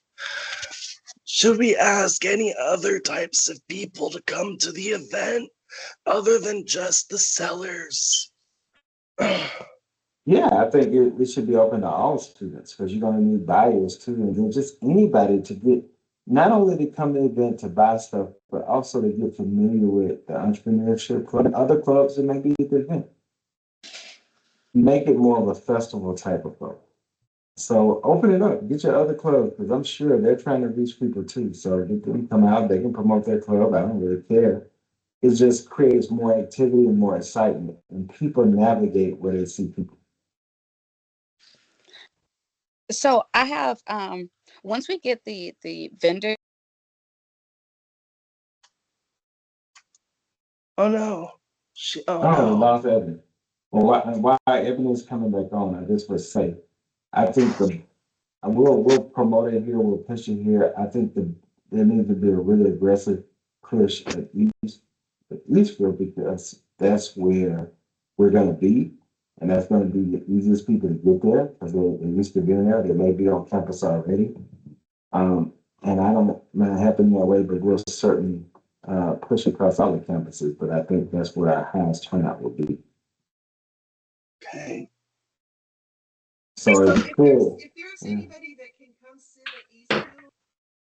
Should we ask any other types of people to come to the event other than just the sellers? Yeah, I think it should be open to all students because you're going to need buyers too, and then just anybody to get not only to come to the event to buy stuff, but also to get familiar with the entrepreneurship club, other clubs that may be at the event. Make it more of a festival type of club. So open it up, get your other clubs because I'm sure they're trying to reach people too. So get them come out, they can promote their club. I don't really care. It just creates more activity and more excitement, and people navigate where they see people. So I have once we get the vendor. Oh no. Oh Oh, we no. lost Evan. Well, why Evan is coming back on? I just would say, I think we'll promote it here, we'll push it here. I think there needs to be a really aggressive push at Eastfield because that's where we're going to be, and that's going to be the easiest people to get there because they're used to being there. They may be on campus already, um, and I don't mind happening that way, but we'll certainly push across all the campuses. But I think that's where our highest turnout will be. Okay. So So if you could, if there's yeah. anybody that can come sit at Eastfield,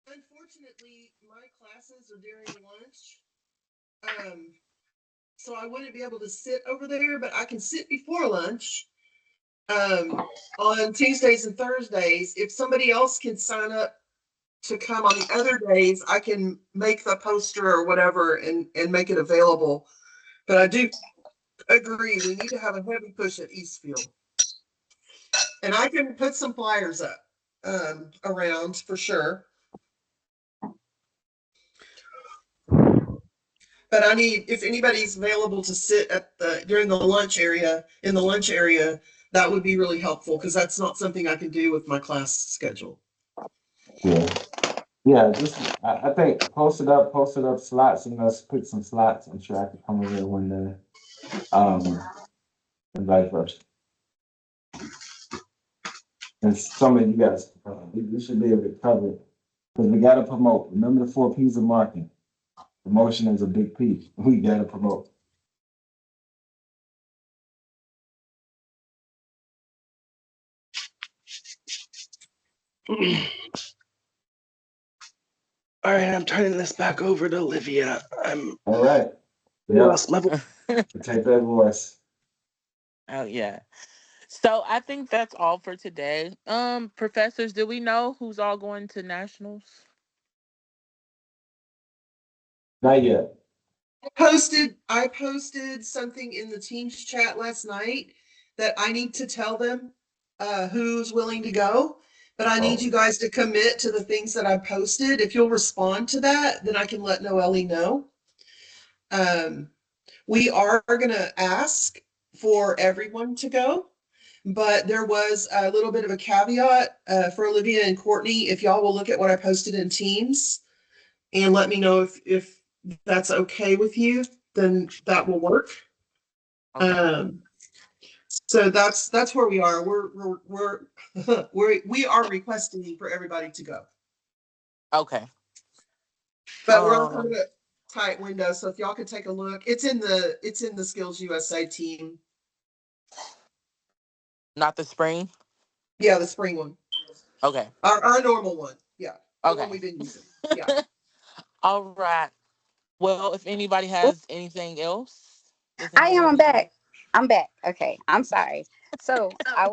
unfortunately my classes are during lunch. Um, so I wouldn't be able to sit over there, but I can sit before lunch. On Tuesdays and Thursdays, if somebody else can sign up to come on the other days, I can make the poster or whatever and make it available. But I do agree, we need to have a heavy push at Eastfield. And I can put some flyers up around for sure. But I need, if anybody's available to sit at the during the lunch area in the lunch area, that would be really helpful because that's not something I can do with my class schedule. Yeah. Yeah, just I think post it up slots, and let's pick some slots. I'm sure I could come over there one day. And vice versa. And some of you guys, we should be able to cover it because we got to promote. Remember the four P's of marketing. Promotion is a big P. We got to promote. All right, I'm turning this back over to Olivia. I'm All right. Yep. lost my voice. Protect that voice. Oh yeah. So I think that's all for today. Professors, do we know who's all going to nationals? Not yet. I posted something in the Teams chat last night that I need to tell them who's willing to go. But I need Oh, you guys to commit to the things that I posted. If you'll respond to that, then I can let Noelle know. Um, we are going to ask for everyone to go, but there was a little bit of a caveat for Olivia and Courtney. If y'all will look at what I posted in Teams and let me know if that's okay with you, then that will work. Okay. Um, so that's where we are. We are requesting for everybody to go, Okay. but we're on kind of Um, a tight window. So if y'all could take a look, it's in the Skills USA team. not the spring. Yeah, the spring one, Okay. our normal one. Yeah, the one Okay. we've been using. Yeah. All right. Well, if anybody Ooh, has anything else, does I am. anyone I'm have any? back. I'm back. Okay. I'm sorry. So I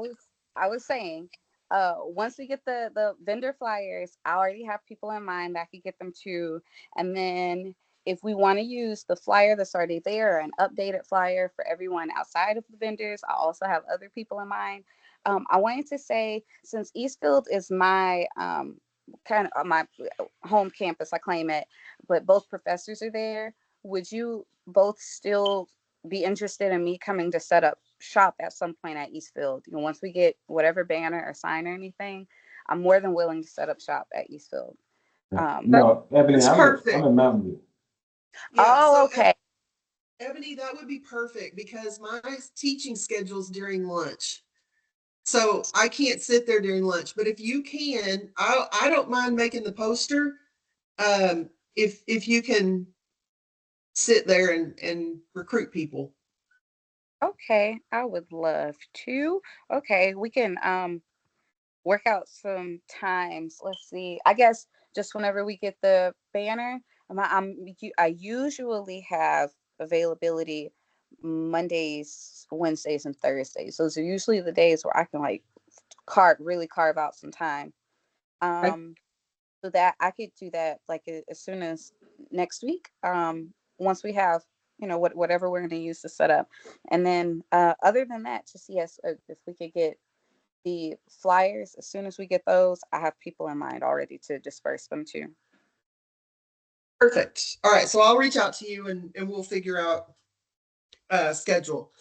was saying, once we get the vendor flyers, I already have people in mind that I could get them to, and then if we want to use the flyer that's already there, an updated flyer for everyone outside of the vendors, I also have other people in mind. I wanted to say, since Eastfield is my kind of my home campus, I claim it, but both professors are there. Would you both still be interested in me coming to set up shop at some point at Eastfield? Once we get whatever banner or sign or anything, I'm more than willing to set up shop at Eastfield. yeah. Um, That, No, Ebony, that's I'm perfect. in Mountain View. Yeah. oh, So okay. Ebony, that would be perfect because my teaching schedule's during lunch. So I can't sit there during lunch. But if you can, I don't mind making the poster. If you can sit there and recruit people. Okay, I would love to. Okay, we can work out some times. Let's see. I guess just whenever we get the banner, I usually have availability Mondays, Wednesdays, and Thursdays. Those are usually the days where I can like carve out some time. Okay. Um, so that I could do that like as soon as next week. Once we have whatever we're going to use to set up, and then other than that, just yes, if we could get the flyers as soon as we get those, I have people in mind already to disperse them to. Perfect. All right. So I'll reach out to you and we'll figure out schedule.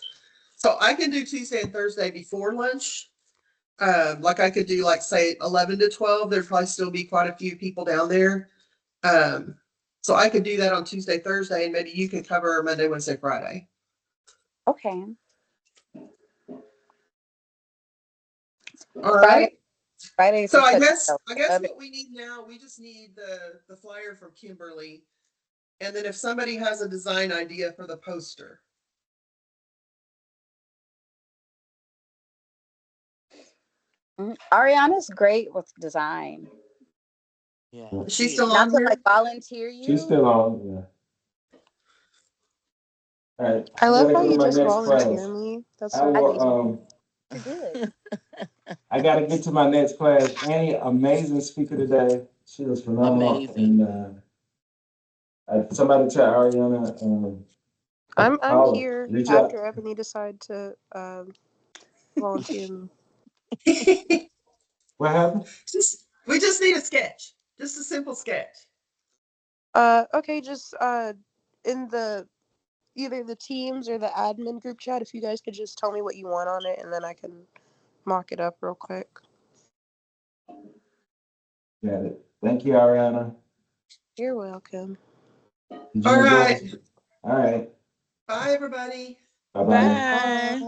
So I can do Tuesday and Thursday before lunch. Like I could do like say 11 to 12. There'd probably still be quite a few people down there. Um, so I could do that on Tuesday, Thursday, and maybe you could cover Monday, Wednesday, Friday. Okay, All Friday. right. Fridays So are I such guess a I guess love it. what we need now, we just need the flyer from Kimberly, and then if somebody has a design idea for the poster. Ariana's great with design. Yeah, Yeah. Is she she still Not on is. to like here? volunteer She's you. still on. Yeah. All right. I I love gotta how go to you my just next volunteer class. me. That's I so I will. amazing. You're good. I gotta get to my next class. Annie, amazing speaker today. She was phenomenal. Amazing. And somebody tell Ariana, I'm call her, here reach out. after Ebony decide to volunteer me. What happened? We just need a sketch, just a simple sketch. Okay, just in the either the teams or the admin group chat, if you guys could just tell me what you want on it, and then I can mock it up real quick. Got it. Thank you, Ariana. You're welcome. Did you All enjoy right. this? All right. Bye, everybody. Bye bye. Bye. Bye.